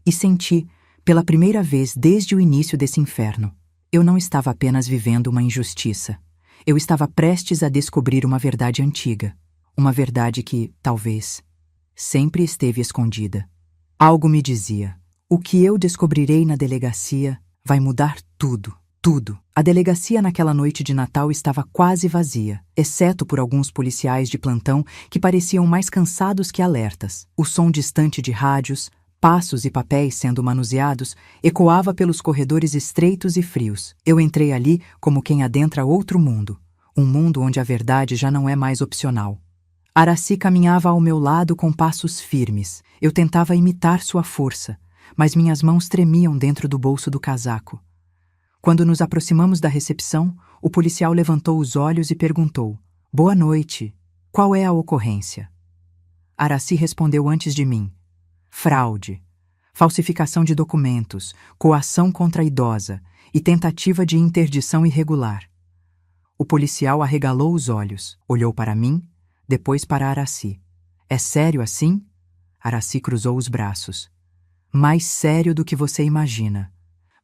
E senti, pela primeira vez desde o início desse inferno, eu não estava apenas vivendo uma injustiça. Eu estava prestes a descobrir uma verdade antiga. Uma verdade que, talvez, sempre esteve escondida. Algo me dizia, o que eu descobrirei na delegacia vai mudar tudo. Tudo. A delegacia naquela noite de Natal estava quase vazia, exceto por alguns policiais de plantão que pareciam mais cansados que alertas. O som distante de rádios, passos e papéis sendo manuseados ecoava pelos corredores estreitos e frios. Eu entrei ali como quem adentra outro mundo, um mundo onde a verdade já não é mais opcional. Aracy caminhava ao meu lado com passos firmes. Eu tentava imitar sua força, mas minhas mãos tremiam dentro do bolso do casaco. Quando nos aproximamos da recepção, o policial levantou os olhos e perguntou, boa noite, qual é a ocorrência? Aracy respondeu antes de mim, fraude, falsificação de documentos, coação contra a idosa e tentativa de interdição irregular. O policial arregalou os olhos, olhou para mim, depois para Aracy. É sério assim? Araci cruzou os braços. Mais sério do que você imagina.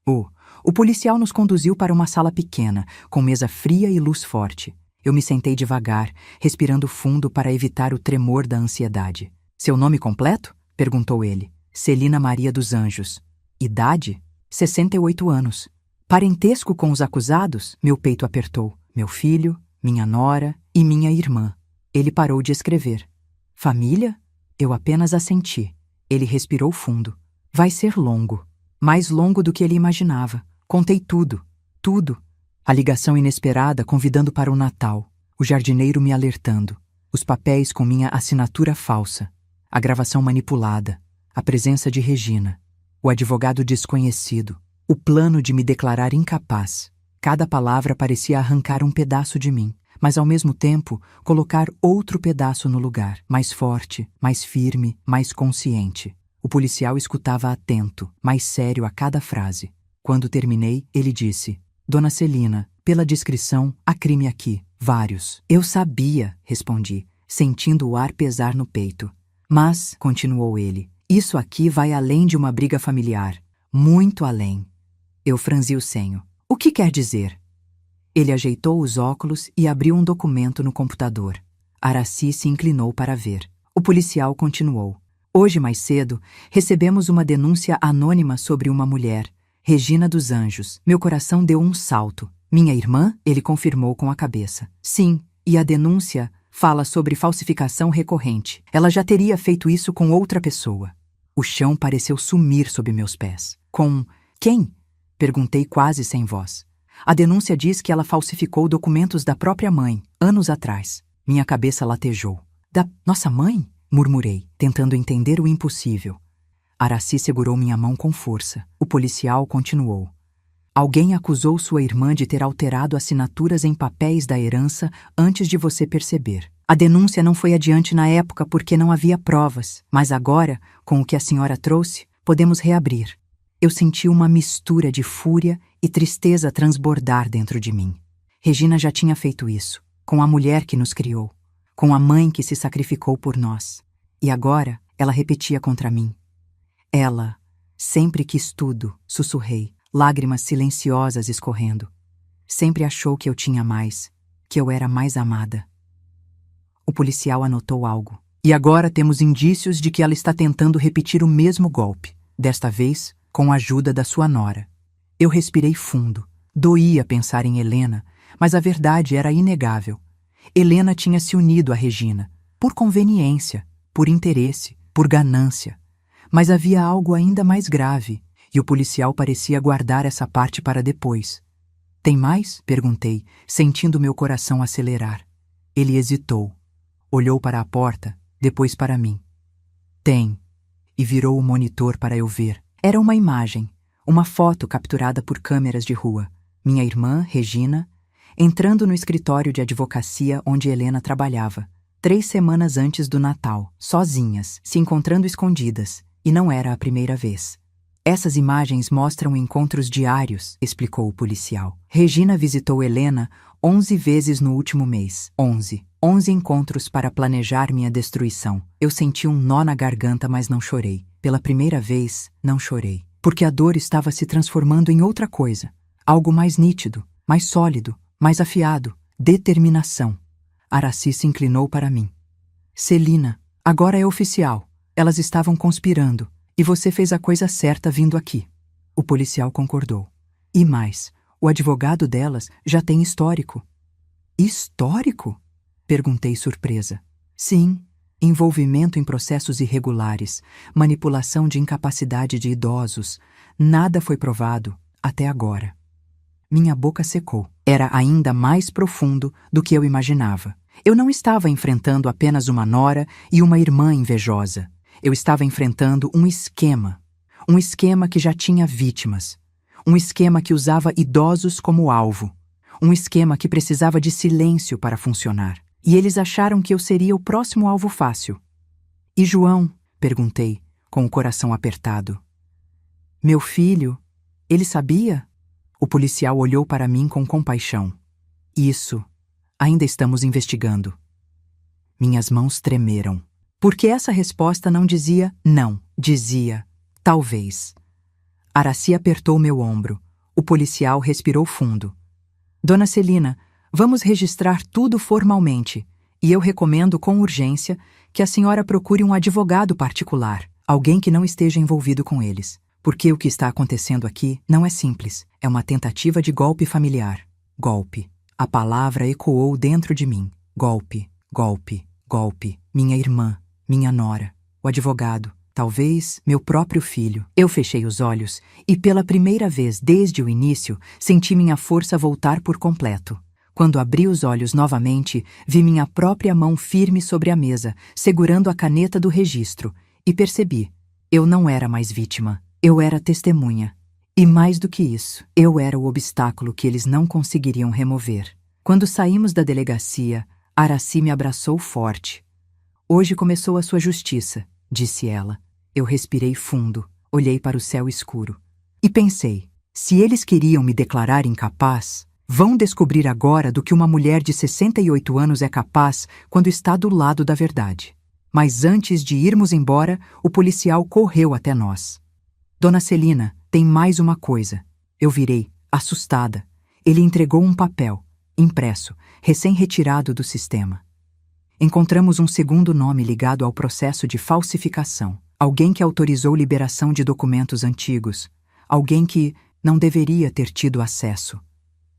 O policial nos conduziu para uma sala pequena, com mesa fria e luz forte. Eu me sentei devagar, respirando fundo para evitar o tremor da ansiedade. Seu nome completo? Perguntou ele. Celina Maria dos Anjos. Idade? 68 anos. Parentesco com os acusados? Meu peito apertou. Meu filho, minha nora e minha irmã. Ele parou de escrever. Família? Eu apenas assenti. Ele respirou fundo. Vai ser longo. Mais longo do que ele imaginava. Contei tudo. Tudo. A ligação inesperada convidando para o Natal. O jardineiro me alertando. Os papéis com minha assinatura falsa. A gravação manipulada. A presença de Regina. O advogado desconhecido. O plano de me declarar incapaz. Cada palavra parecia arrancar um pedaço de mim, mas ao mesmo tempo colocar outro pedaço no lugar, mais forte, mais firme, mais consciente. O policial escutava atento, mais sério a cada frase. Quando terminei, ele disse: Dona Celina, pela descrição, há crime aqui. Vários. Eu sabia, respondi, sentindo o ar pesar no peito. Mas, continuou ele, isso aqui vai além de uma briga familiar. Muito além. Eu franzi o senho. O que quer dizer? Ele ajeitou os óculos e abriu um documento no computador. Araci se inclinou para ver. O policial continuou. Hoje, mais cedo, recebemos uma denúncia anônima sobre uma mulher, Regina dos Anjos. Meu coração deu um salto. Minha irmã? Ele confirmou com a cabeça. Sim, e a denúncia fala sobre falsificação recorrente. Ela já teria feito isso com outra pessoa. O chão pareceu sumir sob meus pés. Com quem? Perguntei quase sem voz. A denúncia diz que ela falsificou documentos da própria mãe, anos atrás. Minha cabeça latejou. Da nossa mãe? Murmurei, tentando entender o impossível. Araci segurou minha mão com força. O policial continuou. Alguém acusou sua irmã de ter alterado assinaturas em papéis da herança antes de você perceber. A denúncia não foi adiante na época porque não havia provas, mas agora, com o que a senhora trouxe, podemos reabrir. Eu senti uma mistura de fúria e tristeza transbordar dentro de mim. Regina já tinha feito isso, com a mulher que nos criou, com a mãe que se sacrificou por nós. E agora ela repetia contra mim. Ela, sempre quis tudo, sussurrei, lágrimas silenciosas escorrendo. Sempre achou que eu tinha mais, que eu era mais amada. O policial anotou algo. E agora temos indícios de que ela está tentando repetir o mesmo golpe, desta vez com a ajuda da sua nora. Eu respirei fundo. Doía pensar em Helena, mas a verdade era inegável. Helena tinha se unido a Regina, por conveniência, por interesse, por ganância. Mas havia algo ainda mais grave, e o policial parecia guardar essa parte para depois. Tem mais? Perguntei, sentindo meu coração acelerar. Ele hesitou. Olhou para a porta, depois para mim. Tem. E virou o monitor para eu ver. Era uma imagem, uma foto capturada por câmeras de rua. Minha irmã, Regina, entrando no escritório de advocacia onde Helena trabalhava, 3 semanas antes do Natal, sozinhas, se encontrando escondidas, e não era a primeira vez. Essas imagens mostram encontros diários, explicou o policial. Regina visitou Helena 11 vezes no último mês. 11 encontros para planejar minha destruição. Eu senti um nó na garganta, mas não chorei. Pela primeira vez, não chorei. Porque a dor estava se transformando em outra coisa. Algo mais nítido, mais sólido, mais afiado. Determinação. Araci se inclinou para mim. Celina, agora é oficial. Elas estavam conspirando. E você fez a coisa certa vindo aqui. O policial concordou. E mais, o advogado delas já tem histórico. Histórico? Perguntei surpresa. Sim, envolvimento em processos irregulares, manipulação de incapacidade de idosos. Nada foi provado até agora. Minha boca secou. Era ainda mais profundo do que eu imaginava. Eu não estava enfrentando apenas uma nora e uma irmã invejosa. Eu estava enfrentando um esquema que já tinha vítimas, um esquema que usava idosos como alvo, um esquema que precisava de silêncio para funcionar. E eles acharam que eu seria o próximo alvo fácil. E João? Perguntei, com o coração apertado. Meu filho? Ele sabia? O policial olhou para mim com compaixão. Isso. Ainda estamos investigando. Minhas mãos tremeram. Porque essa resposta não dizia não, dizia talvez. Araci apertou meu ombro. O policial respirou fundo. Dona Celina, vamos registrar tudo formalmente, e eu recomendo com urgência que a senhora procure um advogado particular, alguém que não esteja envolvido com eles. Porque o que está acontecendo aqui não é simples, é uma tentativa de golpe familiar. Golpe. A palavra ecoou dentro de mim. Golpe, golpe, golpe. Minha irmã, minha nora, o advogado, talvez meu próprio filho. Eu fechei os olhos e pela primeira vez desde o início senti minha força voltar por completo. Quando abri os olhos novamente, vi minha própria mão firme sobre a mesa, segurando a caneta do registro, e percebi, eu não era mais vítima. Eu era testemunha. E mais do que isso, eu era o obstáculo que eles não conseguiriam remover. Quando saímos da delegacia, Araci me abraçou forte. Hoje começou a sua justiça, disse ela. Eu respirei fundo, olhei para o céu escuro. E pensei, se eles queriam me declarar incapaz, vão descobrir agora do que uma mulher de 68 anos é capaz quando está do lado da verdade. Mas antes de irmos embora, o policial correu até nós. Dona Celina, tem mais uma coisa. Eu virei, assustada. Ele entregou um papel, impresso, recém-retirado do sistema. Encontramos um segundo nome ligado ao processo de falsificação. Alguém que autorizou liberação de documentos antigos. Alguém que não deveria ter tido acesso.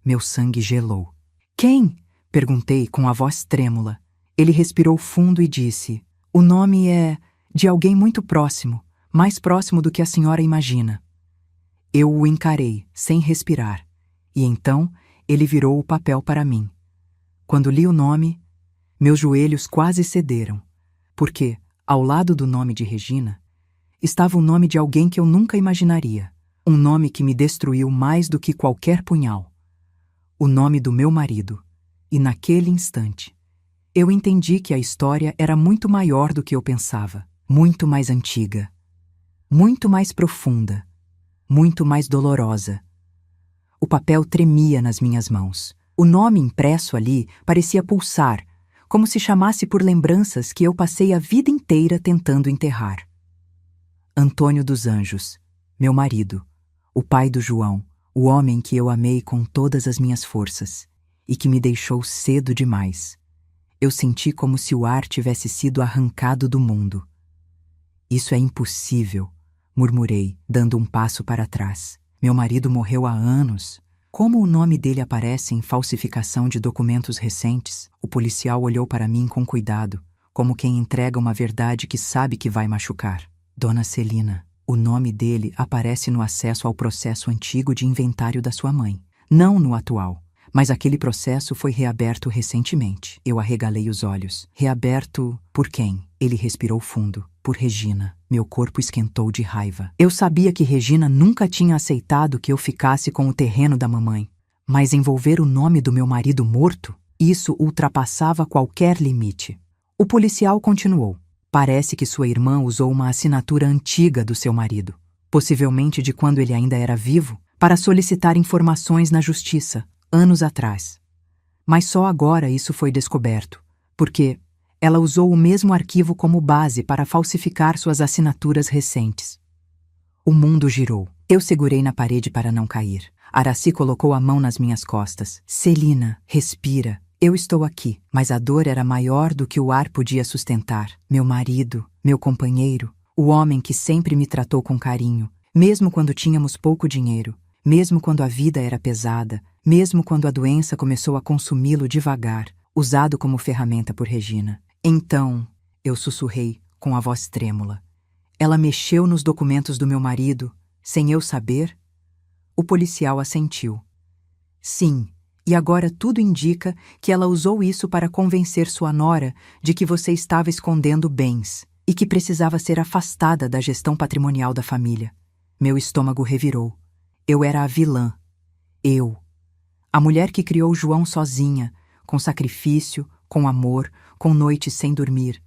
Meu sangue gelou. Quem? Perguntei com a voz trêmula. Ele respirou fundo e disse, o nome é de alguém muito próximo. Mais próximo do que a senhora imagina. Eu o encarei, sem respirar, e então ele virou o papel para mim. Quando li o nome, meus joelhos quase cederam, porque, ao lado do nome de Regina, estava o nome de alguém que eu nunca imaginaria, um nome que me destruiu mais do que qualquer punhal. O nome do meu marido, e naquele instante, eu entendi que a história era muito maior do que eu pensava, muito mais antiga. Muito mais profunda, muito mais dolorosa. O papel tremia nas minhas mãos. O nome impresso ali parecia pulsar, como se chamasse por lembranças que eu passei a vida inteira tentando enterrar. Antônio dos Anjos, meu marido, o pai do João, o homem que eu amei com todas as minhas forças e que me deixou cedo demais. Eu senti como se o ar tivesse sido arrancado do mundo. Isso é impossível, murmurei, dando um passo para trás. Meu marido morreu há anos. Como o nome dele aparece em falsificação de documentos recentes? O policial olhou para mim com cuidado, como quem entrega uma verdade que sabe que vai machucar. Dona Celina, o nome dele aparece no acesso ao processo antigo de inventário da sua mãe. Não no atual. Mas aquele processo foi reaberto recentemente. Eu arregalei os olhos. Reaberto por quem? Ele respirou fundo. Por Regina. Meu corpo esquentou de raiva. Eu sabia que Regina nunca tinha aceitado que eu ficasse com o terreno da mamãe. Mas envolver o nome do meu marido morto? Isso ultrapassava qualquer limite. O policial continuou. Parece que sua irmã usou uma assinatura antiga do seu marido, possivelmente de quando ele ainda era vivo, para solicitar informações na justiça, anos atrás. Mas só agora isso foi descoberto, porque ela usou o mesmo arquivo como base para falsificar suas assinaturas recentes. O mundo girou. Eu segurei na parede para não cair. Araci colocou a mão nas minhas costas. Celina, respira. Eu estou aqui. Mas a dor era maior do que o ar podia sustentar. Meu marido, meu companheiro, o homem que sempre me tratou com carinho, mesmo quando tínhamos pouco dinheiro, mesmo quando a vida era pesada, mesmo quando a doença começou a consumi-lo devagar, usado como ferramenta por Regina. Então, eu sussurrei, com a voz trêmula. Ela mexeu nos documentos do meu marido, sem eu saber? O policial assentiu. Sim, e agora tudo indica que ela usou isso para convencer sua nora de que você estava escondendo bens e que precisava ser afastada da gestão patrimonial da família. Meu estômago revirou. Eu era a vilã. Eu. A mulher que criou João sozinha, com sacrifício, com amor, com noites sem dormir.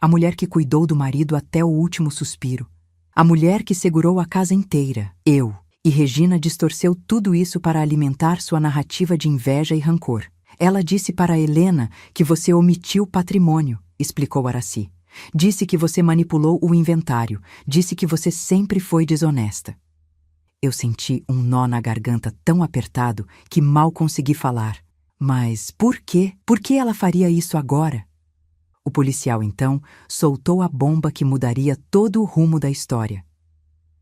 A mulher que cuidou do marido até o último suspiro. A mulher que segurou a casa inteira. Eu. E Regina distorceu tudo isso para alimentar sua narrativa de inveja e rancor. Ela disse para Helena que você omitiu patrimônio, explicou Araci. Disse que você manipulou o inventário. Disse que você sempre foi desonesta. Eu senti um nó na garganta tão apertado que mal consegui falar. Mas por quê? Por que ela faria isso agora? O policial, então, soltou a bomba que mudaria todo o rumo da história.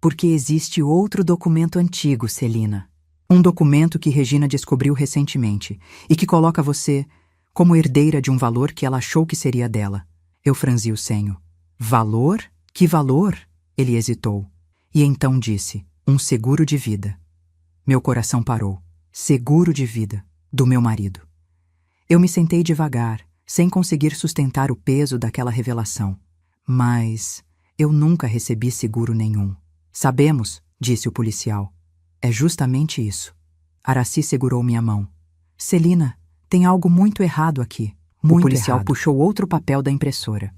Porque existe outro documento antigo, Celina. Um documento que Regina descobriu recentemente e que coloca você como herdeira de um valor que ela achou que seria dela. Eu franzi o senho. Valor? Que valor? Ele hesitou. E então disse, um seguro de vida. Meu coração parou. Seguro de vida. Do meu marido. Eu me sentei devagar, sem conseguir sustentar o peso daquela revelação. Mas eu nunca recebi seguro nenhum. Sabemos, disse o policial. É justamente isso. Araci segurou minha mão. Celina, tem algo muito errado aqui. O policial puxou outro papel da impressora.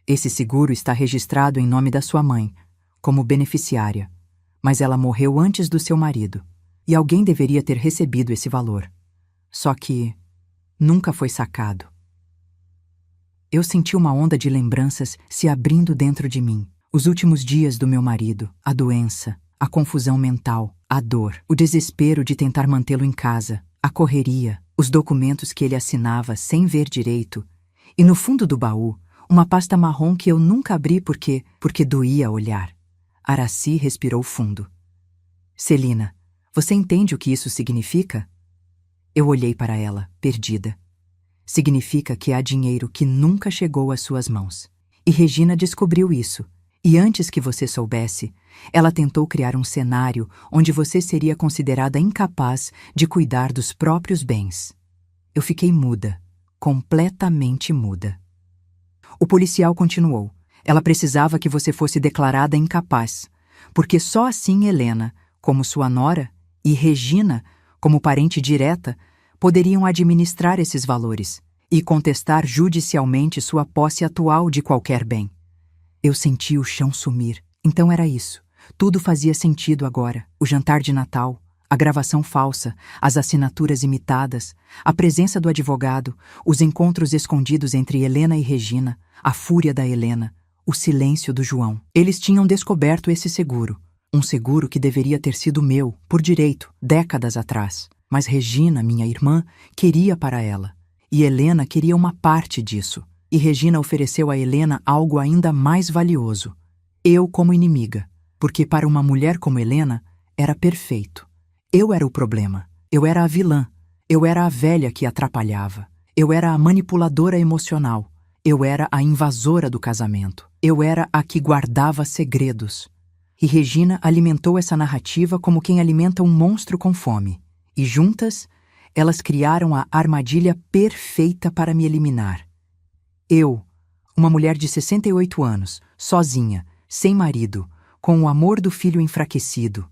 Esse seguro está registrado em nome da sua mãe, como beneficiária. Mas ela morreu antes do seu marido. E alguém deveria ter recebido esse valor. Só que nunca foi sacado. Eu senti uma onda de lembranças se abrindo dentro de mim. Os últimos dias do meu marido, a doença, a confusão mental, a dor, o desespero de tentar mantê-lo em casa, a correria, os documentos que ele assinava sem ver direito, e no fundo do baú, uma pasta marrom que eu nunca abri porque doía olhar. Araci respirou fundo. Celina, você entende o que isso significa? Eu olhei para ela, perdida. Significa que há dinheiro que nunca chegou às suas mãos. E Regina descobriu isso. E antes que você soubesse, ela tentou criar um cenário onde você seria considerada incapaz de cuidar dos próprios bens. Eu fiquei muda, completamente muda. O policial continuou. Ela precisava que você fosse declarada incapaz, porque só assim Helena, como sua nora, e Regina, como parente direta, poderiam administrar esses valores e contestar judicialmente sua posse atual de qualquer bem. Eu senti o chão sumir. Então era isso. Tudo fazia sentido agora. O jantar de Natal, a gravação falsa, as assinaturas imitadas, a presença do advogado, os encontros escondidos entre Helena e Regina, a fúria da Helena, o silêncio do João. Eles tinham descoberto esse seguro. Um seguro que deveria ter sido meu, por direito, décadas atrás. Mas Regina, minha irmã, queria para ela. E Helena queria uma parte disso. E Regina ofereceu a Helena algo ainda mais valioso. Eu como inimiga. Porque para uma mulher como Helena, era perfeito. Eu era o problema. Eu era a vilã. Eu era a velha que atrapalhava. Eu era a manipuladora emocional. Eu era a invasora do casamento. Eu era a que guardava segredos. E Regina alimentou essa narrativa como quem alimenta um monstro com fome. E juntas, elas criaram a armadilha perfeita para me eliminar. Eu, uma mulher de 68 anos, sozinha, sem marido, com o amor do filho enfraquecido.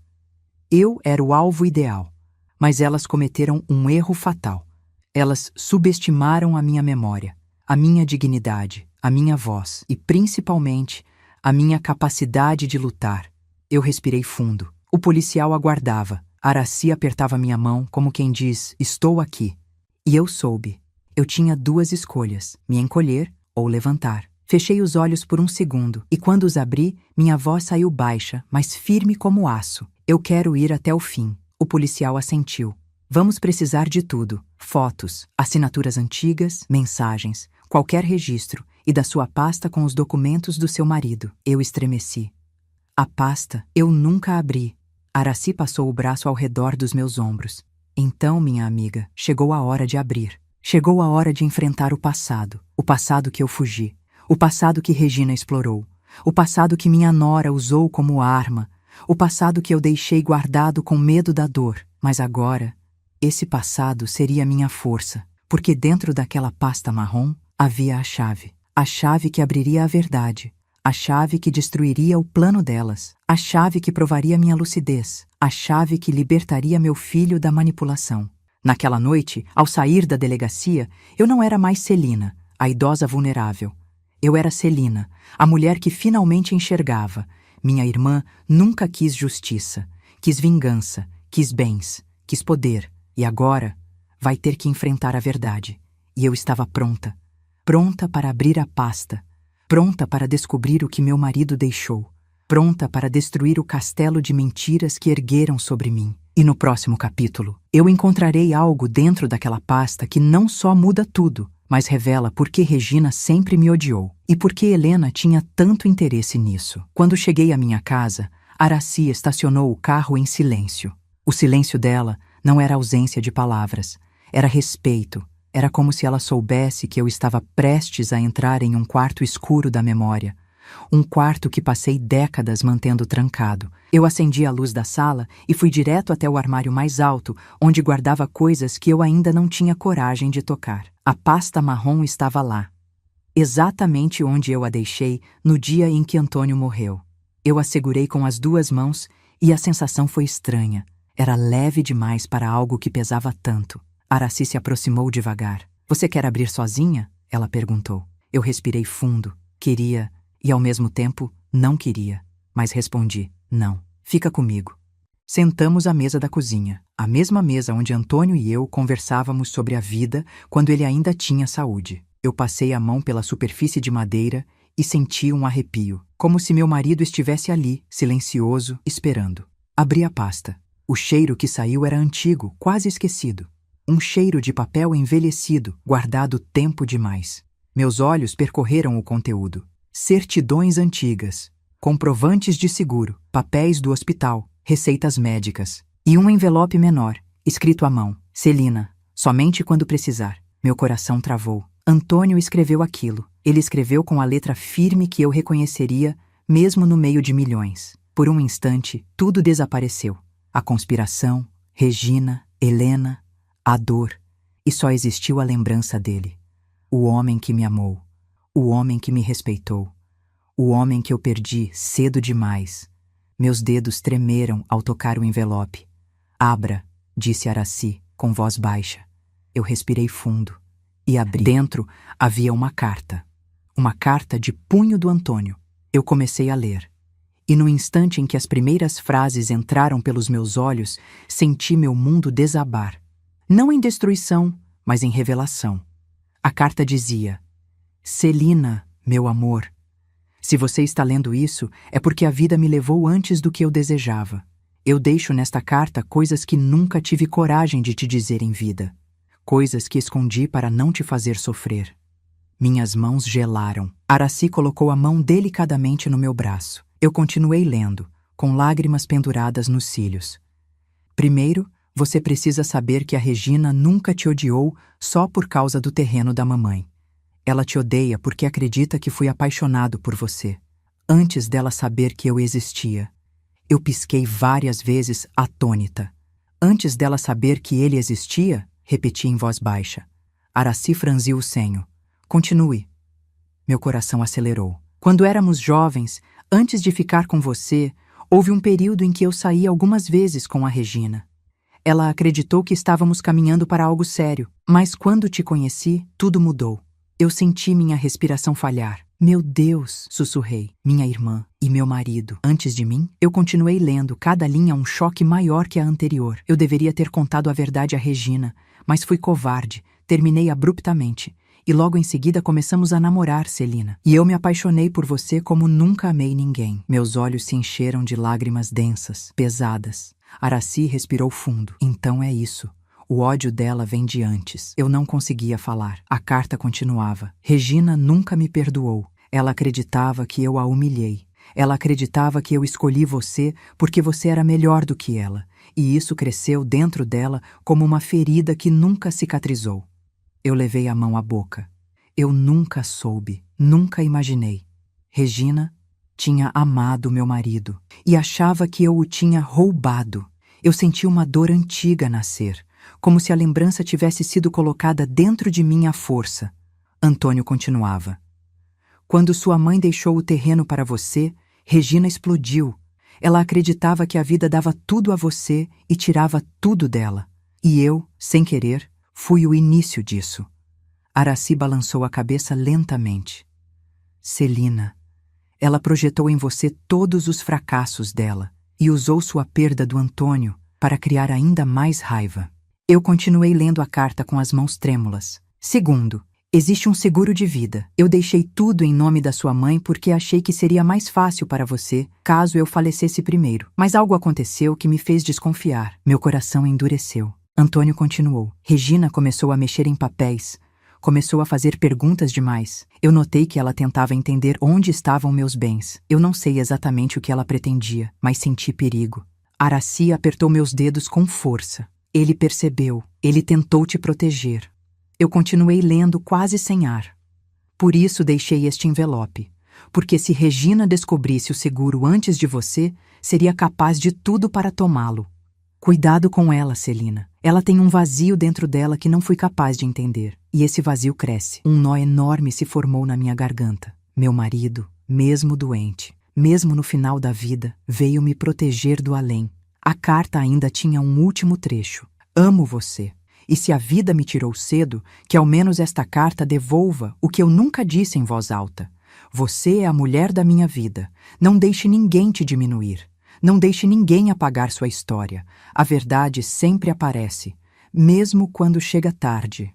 Eu era o alvo ideal, mas elas cometeram um erro fatal. Elas subestimaram a minha memória, a minha dignidade, a minha voz e, principalmente, a minha capacidade de lutar. Eu respirei fundo. O policial aguardava. Araci apertava minha mão como quem diz, estou aqui. E eu soube. Eu tinha duas escolhas, me encolher ou levantar. Fechei os olhos por um segundo e quando os abri, minha voz saiu baixa, mas firme como aço. Eu quero ir até o fim. O policial assentiu. Vamos precisar de tudo. Fotos, assinaturas antigas, mensagens, qualquer registro e da sua pasta com os documentos do seu marido. Eu estremeci. A pasta eu nunca abri. Araci passou o braço ao redor dos meus ombros. Então, minha amiga, chegou a hora de abrir. Chegou a hora de enfrentar o passado que eu fugi, o passado que Regina explorou, o passado que minha nora usou como arma, o passado que eu deixei guardado com medo da dor. Mas agora, esse passado seria minha força, porque dentro daquela pasta marrom havia a chave que abriria a verdade, a chave que destruiria o plano delas, a chave que provaria minha lucidez, a chave que libertaria meu filho da manipulação. Naquela noite, ao sair da delegacia, eu não era mais Celina, a idosa vulnerável. Eu era Celina, a mulher que finalmente enxergava. Minha irmã nunca quis justiça, quis vingança, quis bens, quis poder. E agora vai ter que enfrentar a verdade. E eu estava pronta. Pronta para abrir a pasta. pronta para descobrir o que meu marido deixou, pronta para destruir o castelo de mentiras que ergueram sobre mim. E no próximo capítulo, eu encontrarei algo dentro daquela pasta que não só muda tudo, mas revela por que Regina sempre me odiou e por que Helena tinha tanto interesse nisso. Quando cheguei à minha casa, Aracy estacionou o carro em silêncio. O silêncio dela não era ausência de palavras, era respeito. Era como se ela soubesse que eu estava prestes a entrar em um quarto escuro da memória. Um quarto que passei décadas mantendo trancado. Eu acendi a luz da sala e fui direto até o armário mais alto, onde guardava coisas que eu ainda não tinha coragem de tocar. A pasta marrom estava lá, exatamente onde eu a deixei no dia em que Antônio morreu. Eu a segurei com as 2 mãos e a sensação foi estranha. Era leve demais para algo que pesava tanto. Aracy se aproximou devagar. "Você quer abrir sozinha?" ela perguntou. Eu respirei fundo. Queria e, ao mesmo tempo, não queria. Mas respondi: "Não, fica comigo." Sentamos à mesa da cozinha, a mesma mesa onde Antônio e eu conversávamos sobre a vida quando ele ainda tinha saúde. Eu passei a mão pela superfície de madeira e senti um arrepio, como se meu marido estivesse ali, silencioso, esperando. Abri a pasta. O cheiro que saiu era antigo, quase esquecido. Um cheiro de papel envelhecido, guardado tempo demais. Meus olhos percorreram o conteúdo. Certidões antigas, comprovantes de seguro, papéis do hospital, receitas médicas. E um envelope menor, escrito à mão: "Celina, somente quando precisar." Meu coração travou. Antônio escreveu aquilo. Ele escreveu com a letra firme que eu reconheceria, mesmo no meio de milhões. Por um instante, tudo desapareceu. A conspiração, Regina, Helena, a dor, e só existiu a lembrança dele. O homem que me amou, o homem que me respeitou, o homem que eu perdi cedo demais. Meus dedos tremeram ao tocar o envelope. "Abra", disse Aracy, com voz baixa. Eu respirei fundo e abri. Dentro havia uma carta. Uma carta de punho do Antônio. Eu comecei a ler. E no instante em que as primeiras frases entraram pelos meus olhos, senti meu mundo desabar. Não em destruição, mas em revelação. A carta dizia: "Celina, meu amor, se você está lendo isso, é porque a vida me levou antes do que eu desejava. Eu deixo nesta carta coisas que nunca tive coragem de te dizer em vida. Coisas que escondi para não te fazer sofrer." Minhas mãos gelaram. Aracy colocou a mão delicadamente no meu braço. Eu continuei lendo, com lágrimas penduradas nos cílios. "Primeiro, você precisa saber que a Regina nunca te odiou só por causa do terreno da mamãe. Ela te odeia porque acredita que fui apaixonado por você, antes dela saber que eu existia." Eu pisquei várias vezes, atônita. "Antes dela saber que ele existia?" repeti em voz baixa. Aracy franziu o senho. "Continue." Meu coração acelerou. "Quando éramos jovens, antes de ficar com você, houve um período em que eu saí algumas vezes com a Regina. Ela acreditou que estávamos caminhando para algo sério, mas quando te conheci, tudo mudou. Eu senti minha respiração falhar. Meu Deus, sussurrei, minha irmã e meu marido. Antes de mim, eu continuei lendo, cada linha um choque maior que a anterior. Eu deveria ter contado a verdade a Regina, mas fui covarde, terminei abruptamente. E logo em seguida começamos a namorar, Celina. E eu me apaixonei por você como nunca amei ninguém." Meus olhos se encheram de lágrimas densas, pesadas. Aracy respirou fundo. "Então é isso. O ódio dela vem de antes." Eu não conseguia falar. A carta continuava. "Regina nunca me perdoou. Ela acreditava que eu a humilhei. Ela acreditava que eu escolhi você porque você era melhor do que ela. E isso cresceu dentro dela como uma ferida que nunca cicatrizou." Eu levei a mão à boca. Eu nunca soube, nunca imaginei. Regina tinha amado meu marido e achava que eu o tinha roubado. Eu senti uma dor antiga nascer, como se a lembrança tivesse sido colocada dentro de mim à força. Antônio continuava. "Quando sua mãe deixou o terreno para você, Regina explodiu. Ela acreditava que a vida dava tudo a você e tirava tudo dela. E eu, sem querer, fui o início disso." Aracy balançou a cabeça lentamente. "Celina, ela projetou em você todos os fracassos dela e usou sua perda do Antônio para criar ainda mais raiva." Eu continuei lendo a carta com as mãos trêmulas. "Segundo, Existe um seguro de vida. Eu deixei tudo em nome da sua mãe porque achei que seria mais fácil para você caso eu falecesse primeiro. Mas algo aconteceu que me fez desconfiar. Meu coração endureceu. Antônio continuou. Regina começou a mexer em papéis. Começou a fazer perguntas demais. Eu notei que ela tentava entender onde estavam meus bens. Eu não sei exatamente o que ela pretendia, mas senti perigo. Araci apertou meus dedos com força. Ele percebeu. Ele tentou te proteger. Eu continuei lendo quase sem ar. Por isso deixei este envelope. Porque se Regina descobrisse o seguro antes de você, seria capaz de tudo para tomá-lo. Cuidado com ela, Celina. Ela tem um vazio dentro dela que não fui capaz de entender. E esse vazio cresce. Um nó enorme se formou na minha garganta. Meu marido, mesmo doente, mesmo no final da vida, veio me proteger do além. A carta ainda tinha um último trecho. Amo você. E se a vida me tirou cedo, que ao menos esta carta devolva o que eu nunca disse em voz alta. Você é a mulher da minha vida. Não deixe ninguém te diminuir. Não deixe ninguém apagar sua história. A verdade sempre aparece, mesmo quando chega tarde.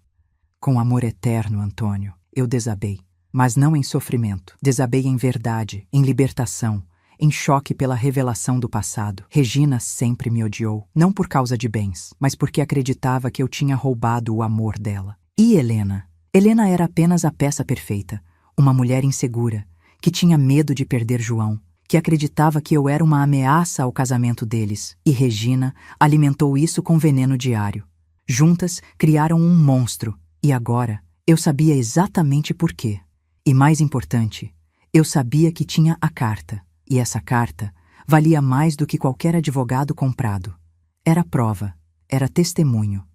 Com amor eterno, Antônio, eu desabei. Mas não em sofrimento. Desabei em verdade, em libertação, em choque pela revelação do passado. Regina sempre me odiou, não por causa de bens, mas porque acreditava que eu tinha roubado o amor dela. E Helena? Helena era apenas a peça perfeita. Uma mulher insegura, que tinha medo de perder João, que acreditava que eu era uma ameaça ao casamento deles. E Regina alimentou isso com veneno diário. Juntas, criaram um monstro. E agora, eu sabia exatamente por quê. E mais importante, eu sabia que tinha a carta. E essa carta valia mais do que qualquer advogado comprado. Era prova, era testemunho,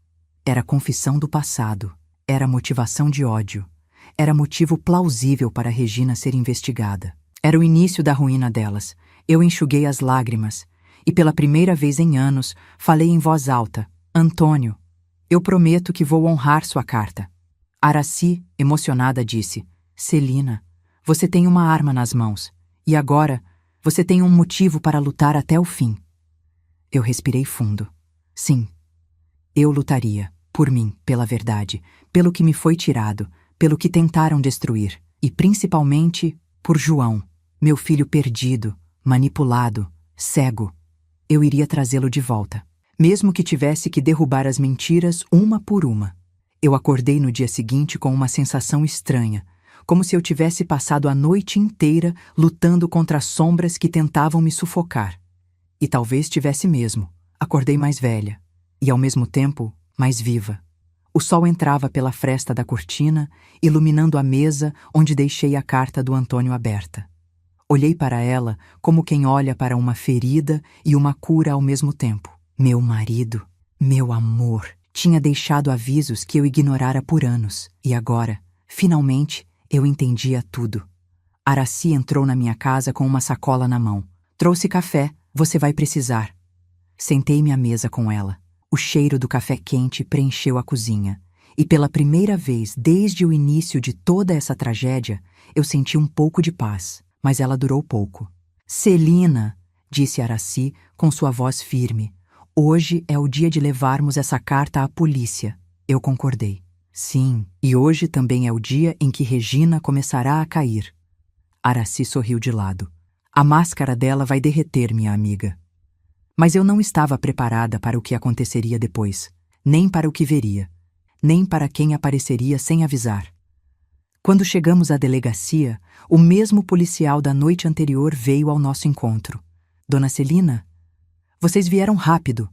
era confissão do passado, era motivação de ódio, era motivo plausível para Regina ser investigada. Era o início da ruína delas. Eu enxuguei as lágrimas e pela primeira vez em anos falei em voz alta: Antônio, eu prometo que vou honrar sua carta. Araci, emocionada, disse: Celina, você tem uma arma nas mãos e agora você tem um motivo para lutar até o fim. Eu respirei fundo. Sim, eu lutaria, por mim, pela verdade, pelo que me foi tirado, pelo que tentaram destruir, e principalmente por João, meu filho perdido, manipulado, cego. Eu iria trazê-lo de volta, mesmo que tivesse que derrubar as mentiras uma por uma. Eu acordei no dia seguinte com uma sensação estranha, como se eu tivesse passado a noite inteira lutando contra sombras que tentavam me sufocar. E talvez tivesse mesmo. Acordei mais velha e, ao mesmo tempo, mais viva. O sol entrava pela fresta da cortina, iluminando a mesa onde deixei a carta do Antônio aberta. Olhei para ela como quem olha para uma ferida e uma cura ao mesmo tempo. Meu marido, meu amor, tinha deixado avisos que eu ignorara por anos. E agora, finalmente, eu entendia tudo. Araci entrou na minha casa com uma sacola na mão. Trouxe café, você vai precisar. Sentei-me à mesa com ela. O cheiro do café quente preencheu a cozinha. E pela primeira vez desde o início de toda essa tragédia, eu senti um pouco de paz. Mas ela durou pouco. Celina, disse Araci com sua voz firme, hoje é o dia de levarmos essa carta à polícia. Eu concordei. Sim, e hoje também é o dia em que Regina começará a cair. Araci sorriu de lado. A máscara dela vai derreter, minha amiga. Mas eu não estava preparada para o que aconteceria depois, nem para o que veria, nem para quem apareceria sem avisar. Quando chegamos à delegacia, o mesmo policial da noite anterior veio ao nosso encontro. Dona Celina, vocês vieram rápido.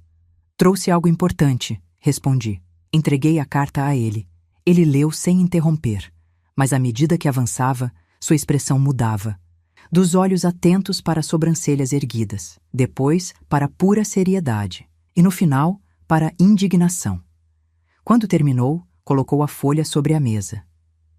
Trouxe algo importante, respondi. Entreguei a carta a ele. Ele leu sem interromper, mas à medida que avançava, sua expressão mudava. Dos olhos atentos para as sobrancelhas erguidas, depois para pura seriedade, e no final, para indignação. Quando terminou, colocou a folha sobre a mesa.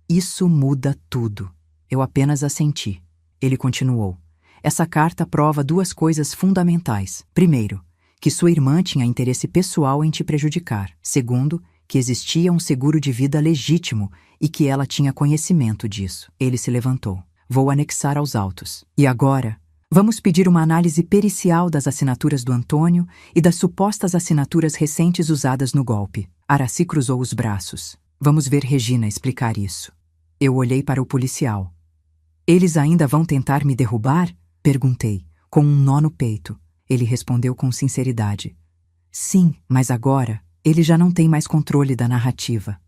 Isso muda tudo. Eu apenas assenti. Ele continuou. Essa carta prova duas coisas fundamentais. Primeiro, que sua irmã tinha interesse pessoal em te prejudicar. Segundo, que existia um seguro de vida legítimo e que ela tinha conhecimento disso. Ele se levantou. Vou anexar aos autos. E agora, vamos pedir uma análise pericial das assinaturas do Antônio e das supostas assinaturas recentes usadas no golpe. Araci cruzou os braços. Vamos ver Regina explicar isso. Eu olhei para o policial. Eles ainda vão tentar me derrubar? Perguntei, com um nó no peito. Ele respondeu com sinceridade. Sim, mas agora, ele já não tem mais controle da narrativa.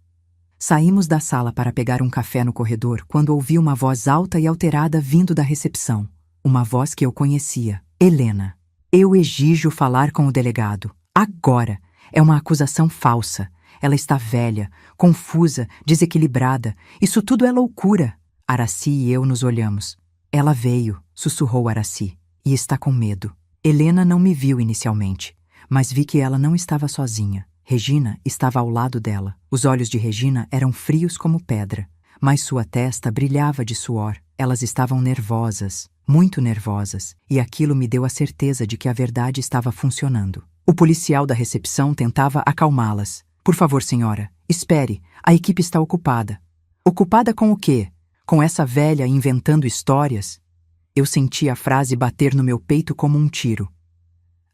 Saímos da sala para pegar um café no corredor quando ouvi uma voz alta e alterada vindo da recepção. Uma voz que eu conhecia. Helena. Eu exijo falar com o delegado. Agora. É uma acusação falsa. Ela está velha, confusa, desequilibrada. Isso tudo é loucura. Aracy e eu nos olhamos. Ela veio, sussurrou Aracy, e está com medo. Helena não me viu inicialmente, mas vi que ela não estava sozinha. Regina estava ao lado dela. Os olhos de Regina eram frios como pedra, mas sua testa brilhava de suor. Elas estavam nervosas, muito nervosas, e aquilo me deu a certeza de que a verdade estava funcionando. O policial da recepção tentava acalmá-las. Por favor, senhora, espere, a equipe está ocupada. Ocupada com o quê? Com essa velha inventando histórias? Eu senti a frase bater no meu peito como um tiro.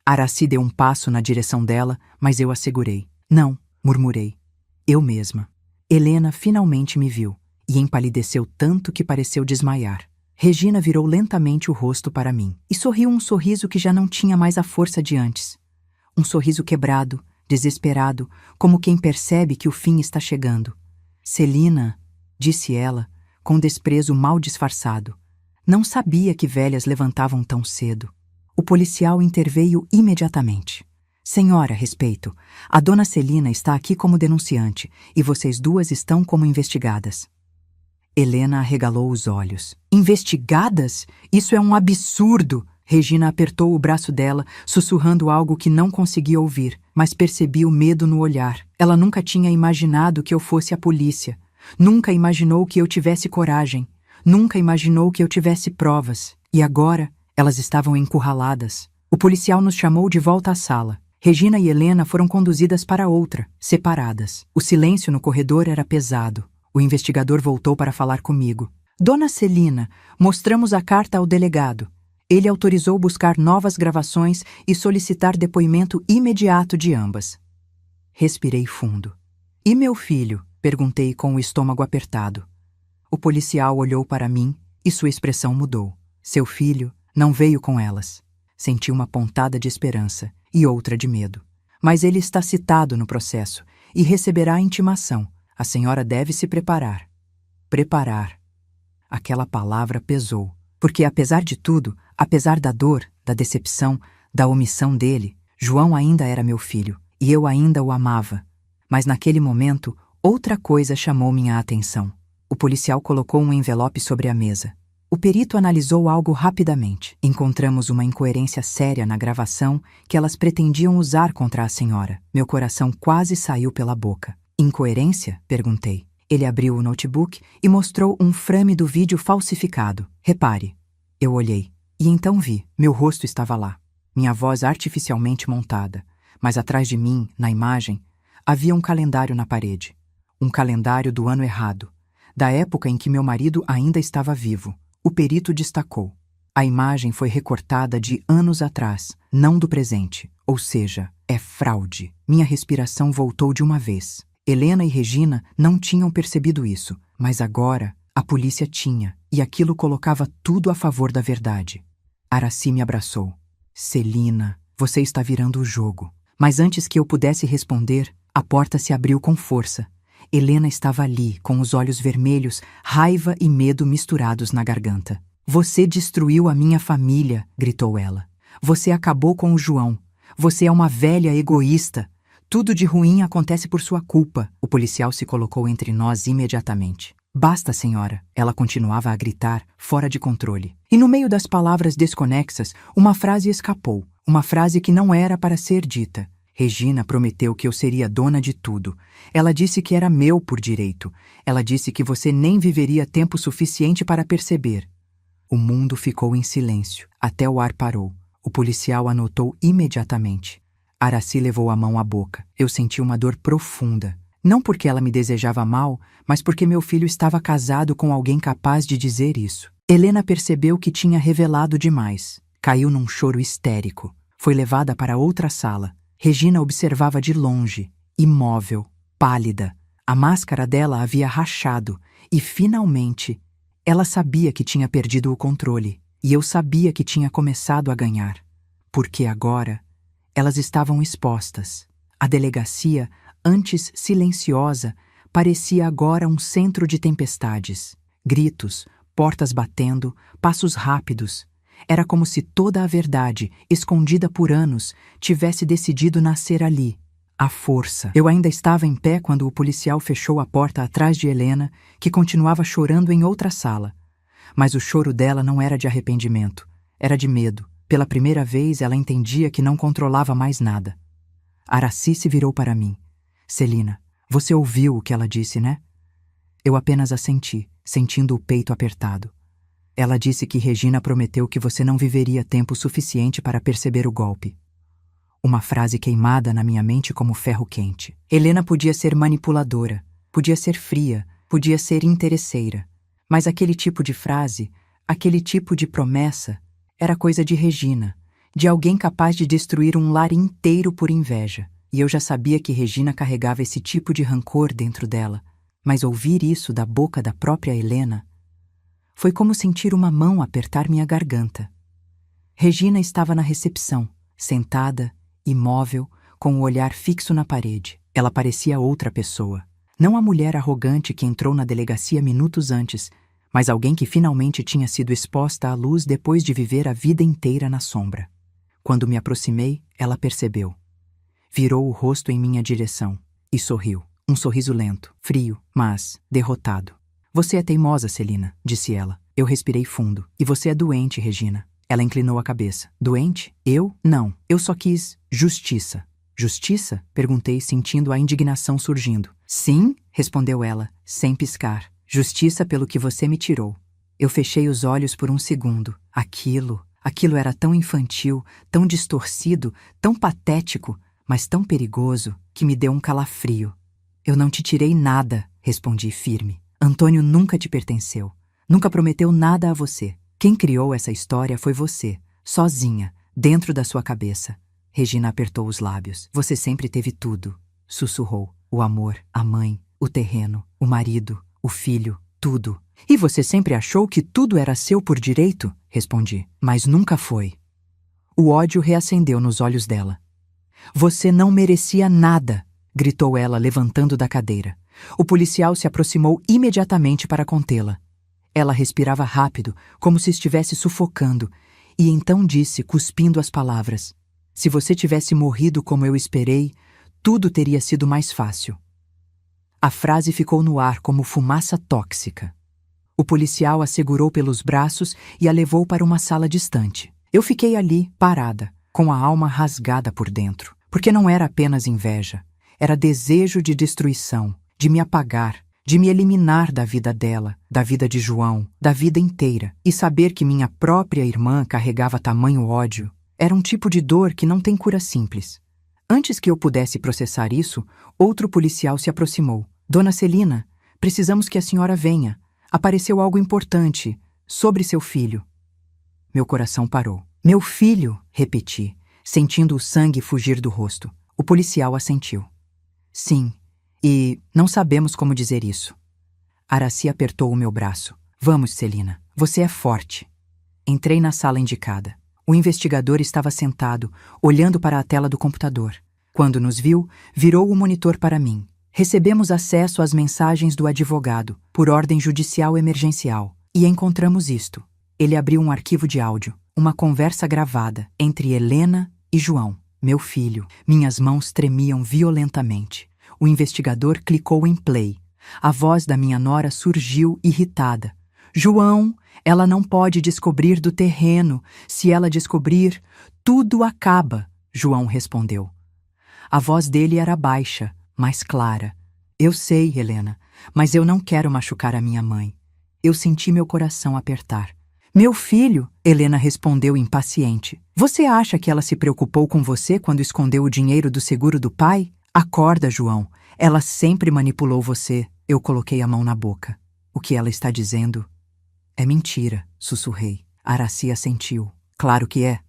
Aracy deu um passo na direção dela, mas eu a segurei. Não, murmurei. Eu mesma. Helena finalmente me viu, e empalideceu tanto que pareceu desmaiar. Regina virou lentamente o rosto para mim, e sorriu um sorriso que já não tinha mais a força de antes. Um sorriso quebrado, desesperado, como quem percebe que o fim está chegando. Celina, disse ela, com desprezo mal disfarçado. Não sabia que velhas levantavam tão cedo. O policial interveio imediatamente. Senhora, respeito, a dona Celina está aqui como denunciante e vocês duas estão como investigadas. Helena arregalou os olhos. Investigadas? Isso é um absurdo! Regina apertou o braço dela, sussurrando algo que não conseguia ouvir, mas percebi o medo no olhar. Ela nunca tinha imaginado que eu fosse a polícia. Nunca imaginou que eu tivesse coragem. Nunca imaginou que eu tivesse provas. E agora, elas estavam encurraladas. O policial nos chamou de volta à sala. Regina e Helena foram conduzidas para outra, separadas. O silêncio no corredor era pesado. O investigador voltou para falar comigo. Dona Celina, mostramos a carta ao delegado. Ele autorizou buscar novas gravações e solicitar depoimento imediato de ambas. Respirei fundo. E meu filho? Perguntei com o estômago apertado. O policial olhou para mim e sua expressão mudou. Seu filho não veio com elas. Senti uma pontada de esperança e outra de medo. Mas ele está citado no processo e receberá a intimação. A senhora deve se preparar. Preparar. Aquela palavra pesou. Porque, apesar de tudo, apesar da dor, da decepção, da omissão dele, João ainda era meu filho, e eu ainda o amava. Mas naquele momento, outra coisa chamou minha atenção. O policial colocou um envelope sobre a mesa. O perito analisou algo rapidamente. Encontramos uma incoerência séria na gravação que elas pretendiam usar contra a senhora. Meu coração quase saiu pela boca. Incoerência? Perguntei. Ele abriu o notebook e mostrou um frame do vídeo falsificado. Repare. Eu olhei. E então vi. Meu rosto estava lá. Minha voz artificialmente montada. Mas atrás de mim, na imagem, havia um calendário na parede. Um calendário do ano errado. Da época em que meu marido ainda estava vivo. O perito destacou. A imagem foi recortada de anos atrás, não do presente. Ou seja, é fraude. Minha respiração voltou de uma vez. Helena e Regina não tinham percebido isso, mas agora a polícia tinha, e aquilo colocava tudo a favor da verdade. Aracy me abraçou. Celina, você está virando o jogo. Mas antes que eu pudesse responder, a porta se abriu com força. Helena estava ali, com os olhos vermelhos, raiva e medo misturados na garganta. Você destruiu a minha família, gritou ela. Você acabou com o João. Você é uma velha egoísta. Tudo de ruim acontece por sua culpa. O policial se colocou entre nós imediatamente. Basta, senhora. Ela continuava a gritar, fora de controle. E no meio das palavras desconexas, uma frase escapou. Uma frase que não era para ser dita. Regina prometeu que eu seria dona de tudo. Ela disse que era meu por direito. Ela disse que você nem viveria tempo suficiente para perceber. O mundo ficou em silêncio. Até o ar parou. O policial anotou imediatamente. Aracy levou a mão à boca. Eu senti uma dor profunda. Não porque ela me desejava mal, mas porque meu filho estava casado com alguém capaz de dizer isso. Helena percebeu que tinha revelado demais. Caiu num choro histérico. Foi levada para outra sala. Regina observava de longe, imóvel, pálida. A máscara dela havia rachado e, finalmente, ela sabia que tinha perdido o controle e eu sabia que tinha começado a ganhar. Porque agora elas estavam expostas. A delegacia, antes silenciosa, parecia agora um centro de tempestades. Gritos, portas batendo, passos rápidos. Era como se toda a verdade, escondida por anos, tivesse decidido nascer ali. A força. Eu ainda estava em pé quando o policial fechou a porta atrás de Helena, que continuava chorando em outra sala. Mas o choro dela não era de arrependimento, era de medo. Pela primeira vez, ela entendia que não controlava mais nada. Aracy se virou para mim. Celina, você ouviu o que ela disse, né? Eu apenas assenti, sentindo o peito apertado. Ela disse que Regina prometeu que você não viveria tempo suficiente para perceber o golpe. Uma frase queimada na minha mente como ferro quente. Helena podia ser manipuladora, podia ser fria, podia ser interesseira. Mas aquele tipo de frase, aquele tipo de promessa, era coisa de Regina, de alguém capaz de destruir um lar inteiro por inveja. E eu já sabia que Regina carregava esse tipo de rancor dentro dela. Mas ouvir isso da boca da própria Helena foi como sentir uma mão apertar minha garganta. Regina estava na recepção, sentada, imóvel, com o olhar fixo na parede. Ela parecia outra pessoa. Não a mulher arrogante que entrou na delegacia minutos antes, mas alguém que finalmente tinha sido exposta à luz depois de viver a vida inteira na sombra. Quando me aproximei, ela percebeu. Virou o rosto em minha direção e sorriu. Um sorriso lento, frio, mas derrotado. Você é teimosa, Celina, disse ela. Eu respirei fundo. E você é doente, Regina. Ela inclinou a cabeça. Doente? Eu? Não. Eu só quis justiça. Justiça? Perguntei, sentindo a indignação surgindo. Sim, respondeu ela, sem piscar. Justiça pelo que você me tirou. Eu fechei os olhos por um segundo. Aquilo era tão infantil, tão distorcido, tão patético, mas tão perigoso, que me deu um calafrio. Eu não te tirei nada, respondi firme. Antônio nunca te pertenceu. Nunca prometeu nada a você. Quem criou essa história foi você, sozinha, dentro da sua cabeça. Regina apertou os lábios. Você sempre teve tudo, sussurrou. O amor, a mãe, o terreno, o marido, o filho, tudo. E você sempre achou que tudo era seu por direito? Respondi. Mas nunca foi. O ódio reacendeu nos olhos dela. Você não merecia nada, gritou ela, levantando da cadeira. O policial se aproximou imediatamente para contê-la. Ela respirava rápido, como se estivesse sufocando, e então disse, cuspindo as palavras: se você tivesse morrido como eu esperei, tudo teria sido mais fácil. A frase ficou no ar como fumaça tóxica. O policial a segurou pelos braços e a levou para uma sala distante. Eu fiquei ali, parada, com a alma rasgada por dentro, porque não era apenas inveja, era desejo de destruição, de me apagar, de me eliminar da vida dela, da vida de João, da vida inteira. E saber que minha própria irmã carregava tamanho ódio era um tipo de dor que não tem cura simples. Antes que eu pudesse processar isso, outro policial se aproximou. Dona Celina, precisamos que a senhora venha. Apareceu algo importante sobre seu filho. Meu coração parou. Meu filho, repeti, sentindo o sangue fugir do rosto. O policial assentiu. Sim, e não sabemos como dizer isso. Aracy apertou o meu braço. Vamos, Celina, você é forte. Entrei na sala indicada. O investigador estava sentado, olhando para a tela do computador. Quando nos viu, virou o monitor para mim. Recebemos acesso às mensagens do advogado, por ordem judicial emergencial, e encontramos isto. Ele abriu um arquivo de áudio, uma conversa gravada entre Helena e João, meu filho. Minhas mãos tremiam violentamente. O investigador clicou em play. A voz da minha nora surgiu irritada. João, ela não pode descobrir do terreno. Se ela descobrir, tudo acaba, João respondeu. A voz dele era baixa, mais clara. Eu sei, Helena, mas eu não quero machucar a minha mãe. Eu senti meu coração apertar. Meu filho, Helena respondeu impaciente. Você acha que ela se preocupou com você quando escondeu o dinheiro do seguro do pai? Acorda, João. Ela sempre manipulou você. Eu coloquei a mão na boca. O que ela está dizendo é mentira, sussurrei. Aracy assentiu. Claro que é.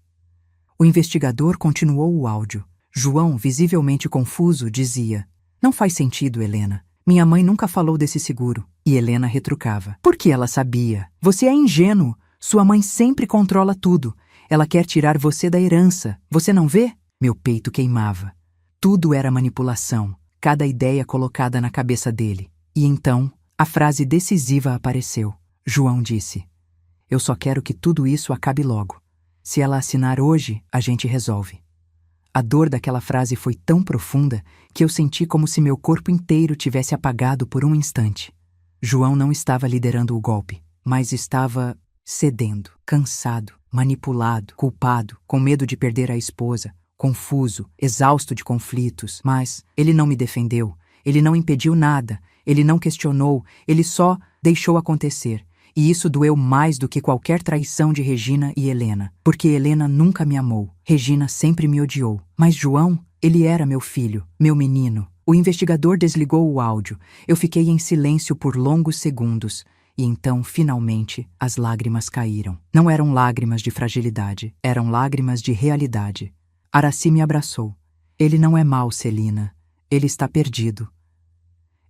O investigador continuou o áudio. João, visivelmente confuso, dizia: Não faz sentido, Helena. Minha mãe nunca falou desse seguro. E Helena retrucava. Porque ela sabia. Você é ingênuo. Sua mãe sempre controla tudo. Ela quer tirar você da herança. Você não vê? Meu peito queimava. Tudo era manipulação. Cada ideia colocada na cabeça dele. E então, a frase decisiva apareceu. João disse: eu só quero que tudo isso acabe logo. Se ela assinar hoje, a gente resolve. A dor daquela frase foi tão profunda que eu senti como se meu corpo inteiro tivesse apagado por um instante. João não estava liderando o golpe, mas estava cedendo, cansado, manipulado, culpado, com medo de perder a esposa, confuso, exausto de conflitos. Mas ele não me defendeu, ele não impediu nada, ele não questionou, ele só deixou acontecer. E isso doeu mais do que qualquer traição de Regina e Helena, porque Helena nunca me amou, Regina sempre me odiou. Mas João, ele era meu filho, meu menino. O investigador desligou o áudio. Eu fiquei em silêncio por longos segundos. E então, finalmente, as lágrimas caíram. Não eram lágrimas de fragilidade, eram lágrimas de realidade. Araci me abraçou. Ele não é mau, Celina. Ele está perdido.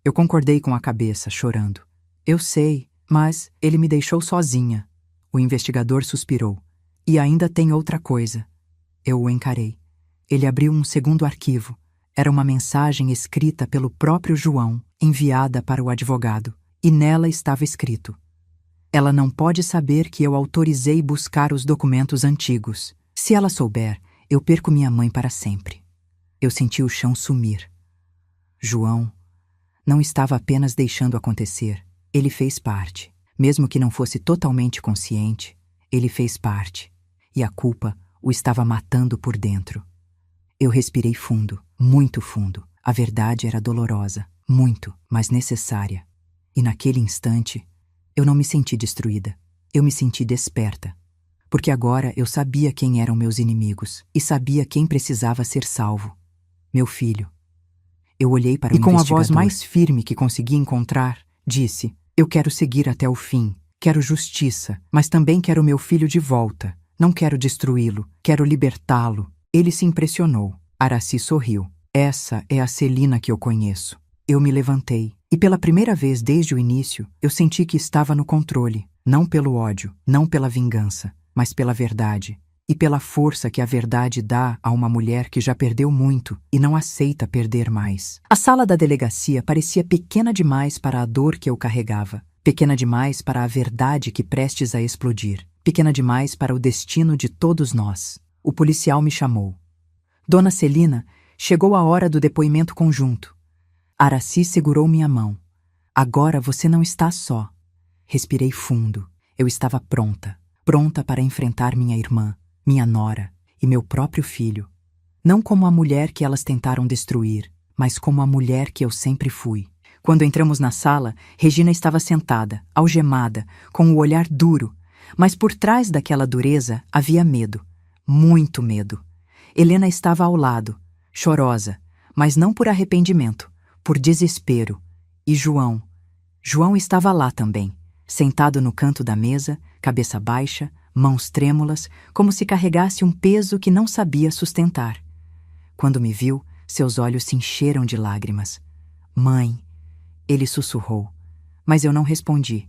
Eu concordei com a cabeça, chorando. Eu sei. Mas ele me deixou sozinha. O investigador suspirou. E ainda tem outra coisa. Eu o encarei. Ele abriu um segundo arquivo. Era uma mensagem escrita pelo próprio João, enviada para o advogado. E nela estava escrito: ela não pode saber que eu autorizei buscar os documentos antigos. Se ela souber, eu perco minha mãe para sempre. Eu senti o chão sumir. João não estava apenas deixando acontecer. Ele fez parte. Mesmo que não fosse totalmente consciente, ele fez parte. E a culpa o estava matando por dentro. Eu respirei fundo, muito fundo. A verdade era dolorosa, muito, mas necessária. E naquele instante, eu não me senti destruída. Eu me senti desperta. Porque agora eu sabia quem eram meus inimigos e sabia quem precisava ser salvo. Meu filho. Eu olhei para o investigador. E com a voz mais firme que consegui encontrar, disse: eu quero seguir até o fim. Quero justiça, mas também quero meu filho de volta. Não quero destruí-lo, quero libertá-lo. Ele se impressionou. Araci sorriu. Essa é a Celina que eu conheço. Eu me levantei, e pela primeira vez desde o início, eu senti que estava no controle. Não pelo ódio, não pela vingança, mas pela verdade. E pela força que a verdade dá a uma mulher que já perdeu muito e não aceita perder mais. A sala da delegacia parecia pequena demais para a dor que eu carregava, pequena demais para a verdade que prestes a explodir, pequena demais para o destino de todos nós. O policial me chamou. Dona Celina, chegou a hora do depoimento conjunto. Araci segurou minha mão. Agora você não está só. Respirei fundo. Eu estava pronta para enfrentar minha irmã, minha nora e meu próprio filho. Não como a mulher que elas tentaram destruir, mas como a mulher que eu sempre fui. Quando entramos na sala, Regina estava sentada, algemada, com o olhar duro, mas por trás daquela dureza havia medo, muito medo. Helena estava ao lado, chorosa, mas não por arrependimento, por desespero. E João estava lá também, sentado no canto da mesa, cabeça baixa, mãos trêmulas, como se carregasse um peso que não sabia sustentar. Quando me viu, seus olhos se encheram de lágrimas. Mãe, ele sussurrou. Mas eu não respondi.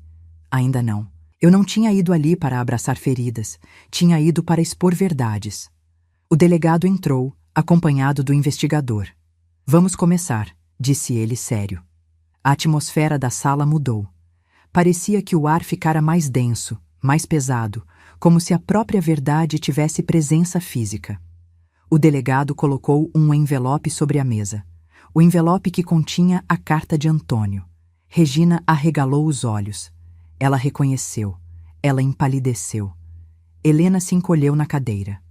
Ainda não. Eu não tinha ido ali para abraçar feridas. Tinha ido para expor verdades. O delegado entrou, acompanhado do investigador. Vamos começar, disse ele sério. A atmosfera da sala mudou. Parecia que o ar ficara mais denso, mais pesado, como se a própria verdade tivesse presença física. O delegado colocou um envelope sobre a mesa. O envelope que continha a carta de Antônio. Regina arregalou os olhos. Ela reconheceu. Ela empalideceu. Helena se encolheu na cadeira.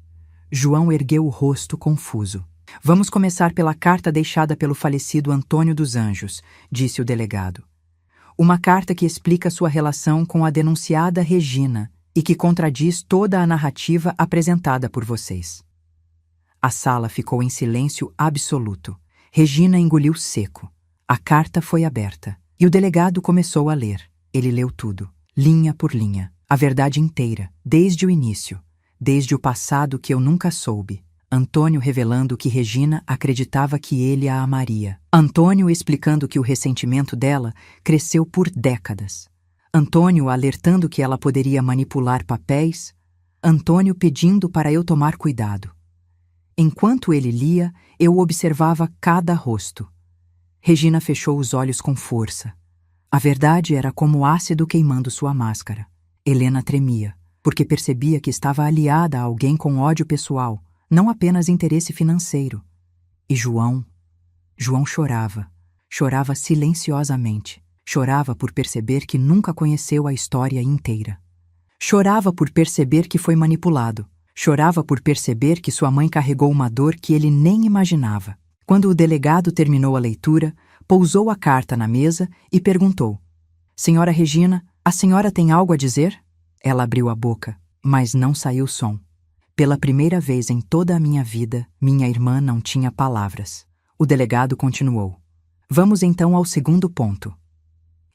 João ergueu o rosto confuso. Vamos começar pela carta deixada pelo falecido Antônio dos Anjos, disse o delegado. Uma carta que explica sua relação com a denunciada Regina e que contradiz toda a narrativa apresentada por vocês. A sala ficou em silêncio absoluto. Regina engoliu seco. A carta foi aberta e o delegado começou a ler. Ele leu tudo, linha por linha, a verdade inteira, desde o início, desde o passado que eu nunca soube, Antônio revelando que Regina acreditava que ele a amaria. Antônio explicando que o ressentimento dela cresceu por décadas. Antônio alertando que ela poderia manipular papéis. Antônio pedindo para eu tomar cuidado. Enquanto ele lia, eu observava cada rosto. Regina fechou os olhos com força. A verdade era como ácido queimando sua máscara. Helena tremia, porque percebia que estava aliada a alguém com ódio pessoal, não apenas interesse financeiro. E João chorava. Chorava silenciosamente. Chorava por perceber que nunca conheceu a história inteira. Chorava por perceber que foi manipulado. Chorava por perceber que sua mãe carregou uma dor que ele nem imaginava. Quando o delegado terminou a leitura, pousou a carta na mesa e perguntou: Senhora Regina, a senhora tem algo a dizer? Ela abriu a boca, mas não saiu som. Pela primeira vez em toda a minha vida, minha irmã não tinha palavras. O delegado continuou: Vamos então ao segundo ponto.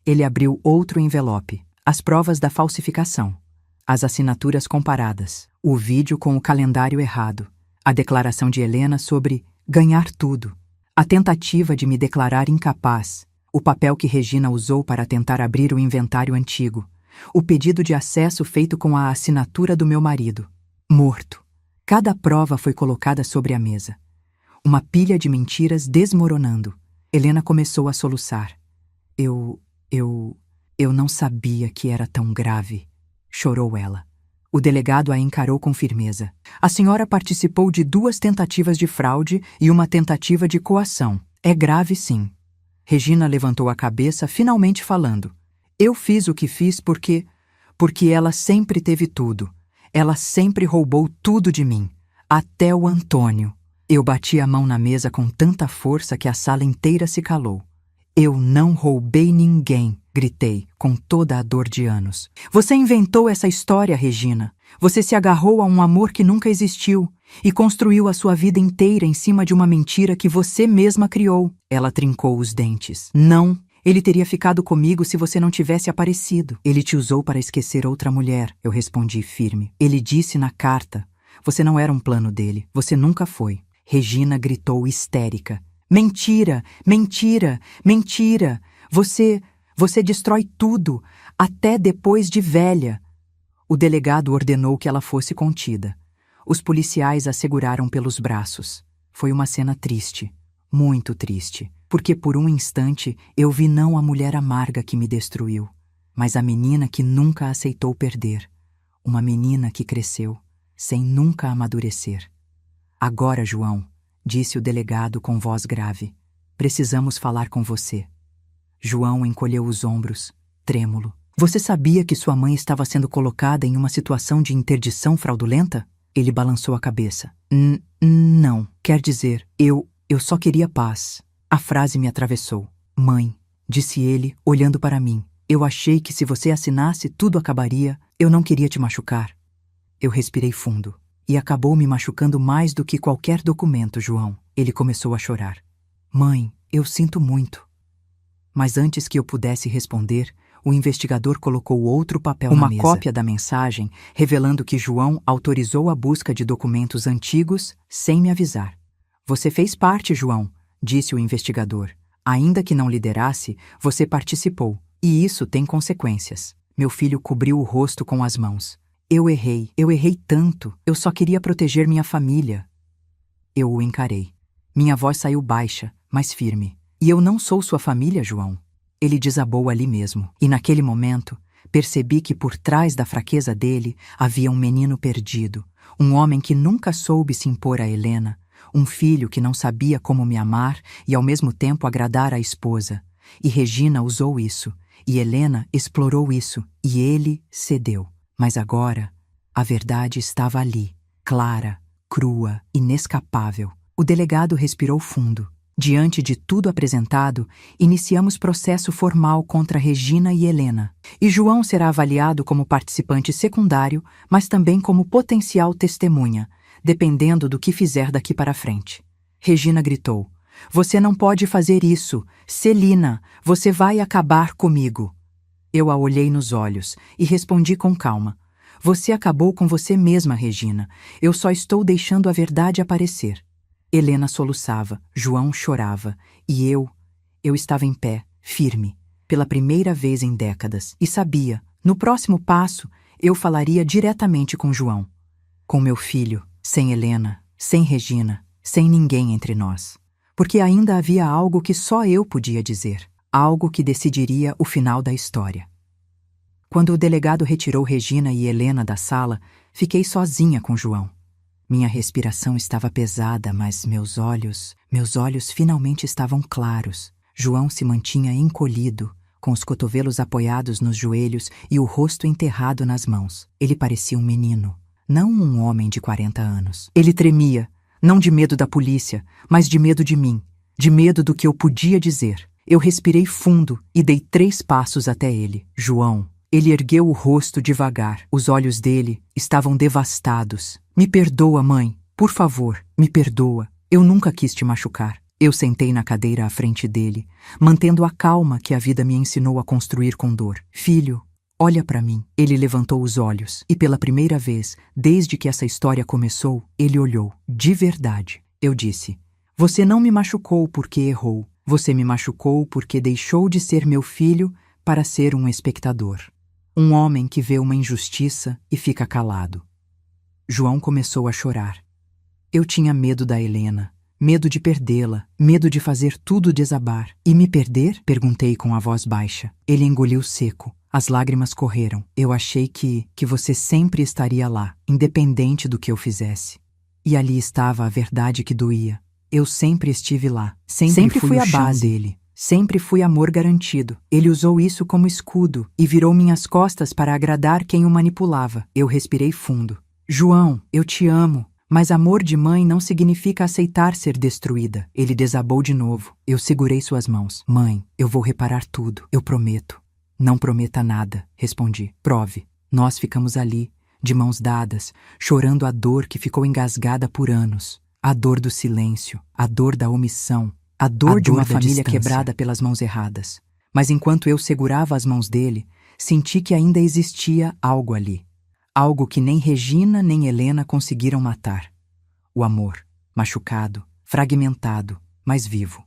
Ele abriu outro envelope, as provas da falsificação, as assinaturas comparadas, o vídeo com o calendário errado, a declaração de Helena sobre ganhar tudo, a tentativa de me declarar incapaz, o papel que Regina usou para tentar abrir o inventário antigo, o pedido de acesso feito com a assinatura do meu marido. Morto. Cada prova foi colocada sobre a mesa. Uma pilha de mentiras desmoronando. Helena começou a soluçar. Eu não sabia que era tão grave, chorou ela. O delegado a encarou com firmeza. A senhora participou de 2 tentativas de fraude e uma tentativa de coação. É grave, sim. Regina levantou a cabeça, finalmente falando. Eu fiz o que fiz porque ela sempre teve tudo. Ela sempre roubou tudo de mim, até o Antônio. Eu bati a mão na mesa com tanta força que a sala inteira se calou. Eu não roubei ninguém, gritei, com toda a dor de anos. Você inventou essa história, Regina. Você se agarrou a um amor que nunca existiu e construiu a sua vida inteira em cima de uma mentira que você mesma criou. Ela trincou os dentes. Não, ele teria ficado comigo se você não tivesse aparecido. Ele te usou para esquecer outra mulher, eu respondi firme. Ele disse na carta. Você não era um plano dele. Você nunca foi. Regina gritou histérica. Mentira! Mentira! Mentira! Você destrói tudo, até depois de velha. O delegado ordenou que ela fosse contida. Os policiais a seguraram pelos braços. Foi uma cena triste, muito triste, porque por um instante eu vi não a mulher amarga que me destruiu, mas a menina que nunca aceitou perder. Uma menina que cresceu, sem nunca amadurecer. Agora, João, disse o delegado com voz grave, precisamos falar com você. João encolheu os ombros, trêmulo. Você sabia que sua mãe estava sendo colocada em uma situação de interdição fraudulenta? Ele balançou a cabeça. Não, quer dizer, eu só queria paz. A frase me atravessou. Mãe, disse ele, olhando para mim, eu achei que se você assinasse tudo acabaria, eu não queria te machucar. Eu respirei fundo. E acabou me machucando mais do que qualquer documento, João. Ele começou a chorar. Mãe, eu sinto muito. Mas antes que eu pudesse responder, o investigador colocou outro papel na mesa. Uma cópia da mensagem, revelando que João autorizou a busca de documentos antigos sem me avisar. Você fez parte, João, disse o investigador. Ainda que não liderasse, você participou. E isso tem consequências. Meu filho cobriu o rosto com as mãos. Eu errei tanto, eu só queria proteger minha família. Eu o encarei. Minha voz saiu baixa, mas firme. E eu não sou sua família, João. Ele desabou ali mesmo. E naquele momento, percebi que por trás da fraqueza dele havia um menino perdido, um homem que nunca soube se impor a Helena, um filho que não sabia como me amar e ao mesmo tempo agradar a esposa. E Regina usou isso, e Helena explorou isso, e ele cedeu. Mas agora, a verdade estava ali, clara, crua, inescapável. O delegado respirou fundo. Diante de tudo apresentado, iniciamos processo formal contra Regina e Helena. E João será avaliado como participante secundário, mas também como potencial testemunha, dependendo do que fizer daqui para frente. Regina gritou. Você não pode fazer isso. Celina, você vai acabar comigo. Eu a olhei nos olhos e respondi com calma. Você acabou com você mesma, Regina. Eu só estou deixando a verdade aparecer. Helena soluçava, João chorava, e eu estava em pé, firme, pela primeira vez em décadas, e sabia, no próximo passo, eu falaria diretamente com João. Com meu filho, sem Helena, sem Regina, sem ninguém entre nós. Porque ainda havia algo que só eu podia dizer, algo que decidiria o final da história. Quando o delegado retirou Regina e Helena da sala, fiquei sozinha com João. Minha respiração estava pesada, mas meus olhos finalmente estavam claros. João se mantinha encolhido, com os cotovelos apoiados nos joelhos e o rosto enterrado nas mãos. Ele parecia um menino, não um homem de 40 anos. Ele tremia, não de medo da polícia, mas de medo de mim, de medo do que eu podia dizer. Eu respirei fundo e dei 3 passos até ele. João. Ele ergueu o rosto devagar. Os olhos dele estavam devastados. Me perdoa, mãe. Por favor, me perdoa. Eu nunca quis te machucar. Eu sentei na cadeira à frente dele, mantendo a calma que a vida me ensinou a construir com dor. Filho, olha para mim. Ele levantou os olhos e pela primeira vez, desde que essa história começou, ele olhou. De verdade. Eu disse, você não me machucou porque errou. Você me machucou porque deixou de ser meu filho para ser um espectador. Um homem que vê uma injustiça e fica calado. João começou a chorar. Eu tinha medo da Helena, medo de perdê-la, medo de fazer tudo desabar. E me perder? Perguntei com a voz baixa. Ele engoliu seco. As lágrimas correram. Eu achei que você sempre estaria lá, independente do que eu fizesse. E ali estava a verdade que doía. Eu sempre estive lá. Sempre fui a base dele. Sempre fui amor garantido. Ele usou isso como escudo e virou minhas costas para agradar quem o manipulava. Eu respirei fundo. João, eu te amo, mas amor de mãe não significa aceitar ser destruída. Ele desabou de novo. Eu segurei suas mãos. Mãe, eu vou reparar tudo. Eu prometo. Não prometa nada, respondi. Prove. Nós ficamos ali, de mãos dadas, chorando a dor que ficou engasgada por anos. A dor do silêncio, a dor da omissão. A dor de uma família quebrada pelas mãos erradas. Mas enquanto eu segurava as mãos dele, senti que ainda existia algo ali. Algo que nem Regina nem Helena conseguiram matar. O amor, machucado, fragmentado, mas vivo.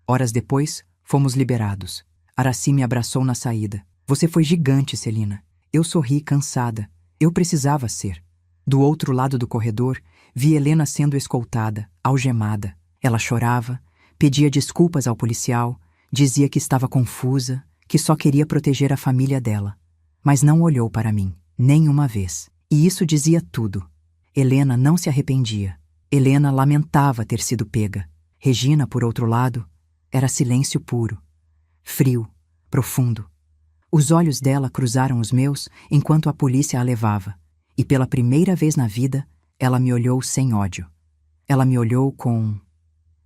Horas depois, fomos liberados. Araci me abraçou na saída. Você foi gigante, Celina. Eu sorri, cansada. Eu precisava ser. Do outro lado do corredor, vi Helena sendo escoltada, algemada. Ela chorava, pedia desculpas ao policial, dizia que estava confusa, que só queria proteger a família dela. Mas não olhou para mim, nem uma vez. E isso dizia tudo. Helena não se arrependia. Helena lamentava ter sido pega. Regina, por outro lado, era silêncio puro. Frio, profundo. Os olhos dela cruzaram os meus enquanto a polícia a levava. E pela primeira vez na vida, ela me olhou sem ódio. Ela me olhou com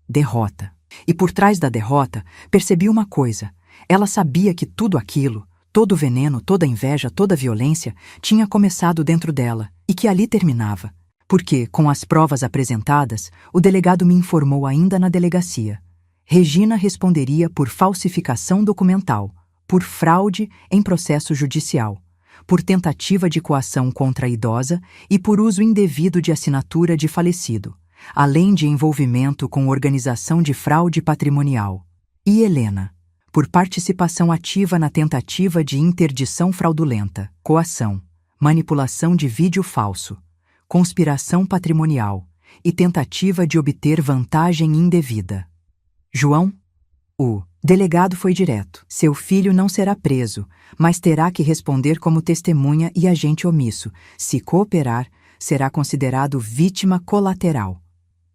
derrota. E por trás da derrota, percebi uma coisa. Ela sabia que tudo aquilo, todo o veneno, toda a inveja, toda a violência, tinha começado dentro dela e que ali terminava. Porque, com as provas apresentadas, o delegado me informou ainda na delegacia. Regina responderia por falsificação documental, por fraude em processo judicial, por tentativa de coação contra a idosa e por uso indevido de assinatura de falecido, além de envolvimento com organização de fraude patrimonial. E Helena, por participação ativa na tentativa de interdição fraudulenta, coação, manipulação de vídeo falso, conspiração patrimonial e tentativa de obter vantagem indevida. João? O delegado foi direto. Seu filho não será preso, mas terá que responder como testemunha e agente omisso. Se cooperar, será considerado vítima colateral.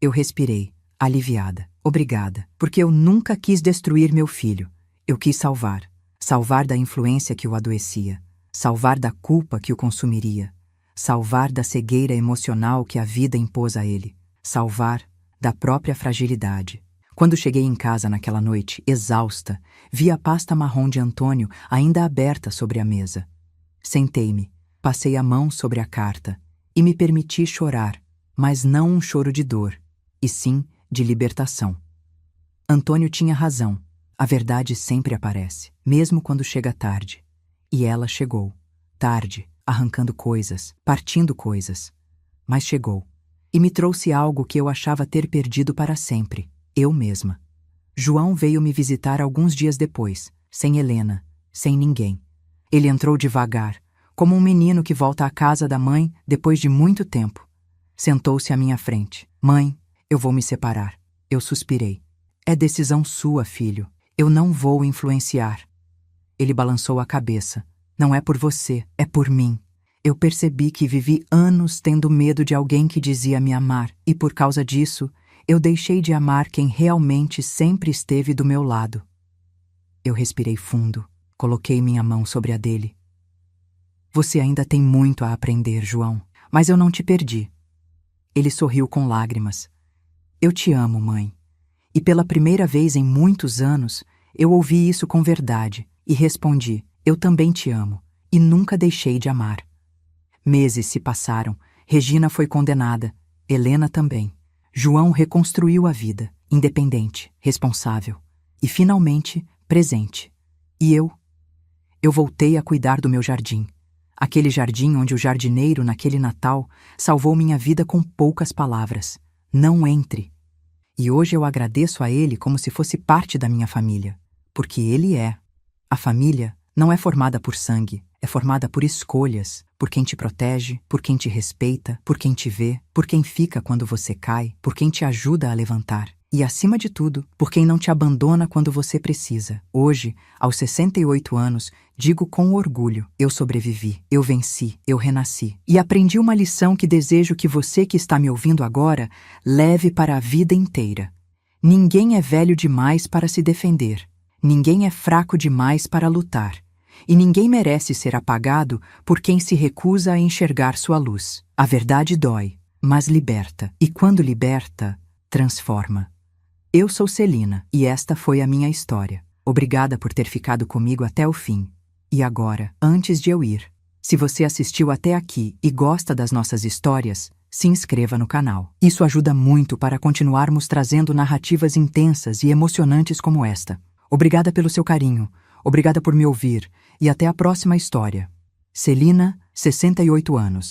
Eu respirei, aliviada. Obrigada, porque eu nunca quis destruir meu filho. Eu quis salvar. Salvar da influência que o adoecia. Salvar da culpa que o consumiria. Salvar da cegueira emocional que a vida impôs a ele. Salvar da própria fragilidade. Quando cheguei em casa naquela noite, exausta, vi a pasta marrom de Antônio ainda aberta sobre a mesa. Sentei-me, passei a mão sobre a carta e me permiti chorar, mas não um choro de dor, e sim de libertação. Antônio tinha razão. A verdade sempre aparece, mesmo quando chega tarde. E ela chegou. Tarde, arrancando coisas, partindo coisas. Mas chegou. E me trouxe algo que eu achava ter perdido para sempre, eu mesma. João veio me visitar alguns dias depois, sem Helena, sem ninguém. Ele entrou devagar, como um menino que volta à casa da mãe depois de muito tempo. Sentou-se à minha frente. Mãe, eu vou me separar. Eu suspirei. É decisão sua, filho. Eu não vou influenciar. Ele balançou a cabeça. Não é por você, é por mim. Eu percebi que vivi anos tendo medo de alguém que dizia me amar, e por causa disso, eu deixei de amar quem realmente sempre esteve do meu lado. Eu respirei fundo, coloquei minha mão sobre a dele. Você ainda tem muito a aprender, João, mas eu não te perdi. Ele sorriu com lágrimas. Eu te amo, mãe. E pela primeira vez em muitos anos, eu ouvi isso com verdade e respondi, eu também te amo, e nunca deixei de amar. Meses se passaram, Regina foi condenada, Helena também. João reconstruiu a vida, independente, responsável, e finalmente presente. E eu? Eu voltei a cuidar do meu jardim. Aquele jardim onde o jardineiro, naquele Natal, salvou minha vida com poucas palavras. Não entre. E hoje eu agradeço a ele como se fosse parte da minha família, porque ele é. A família não é formada por sangue, é formada por escolhas, por quem te protege, por quem te respeita, por quem te vê, por quem fica quando você cai, por quem te ajuda a levantar. E, acima de tudo, por quem não te abandona quando você precisa. Hoje, aos 68 anos, digo com orgulho, eu sobrevivi, eu venci, eu renasci. E aprendi uma lição que desejo que você que está me ouvindo agora leve para a vida inteira. Ninguém é velho demais para se defender. Ninguém é fraco demais para lutar. E ninguém merece ser apagado por quem se recusa a enxergar sua luz. A verdade dói, mas liberta. E quando liberta, transforma. Eu sou Celina, e esta foi a minha história. Obrigada por ter ficado comigo até o fim. E agora, antes de eu ir, se você assistiu até aqui e gosta das nossas histórias, se inscreva no canal. Isso ajuda muito para continuarmos trazendo narrativas intensas e emocionantes como esta. Obrigada pelo seu carinho, obrigada por me ouvir, e até a próxima história. Celina, 68 anos.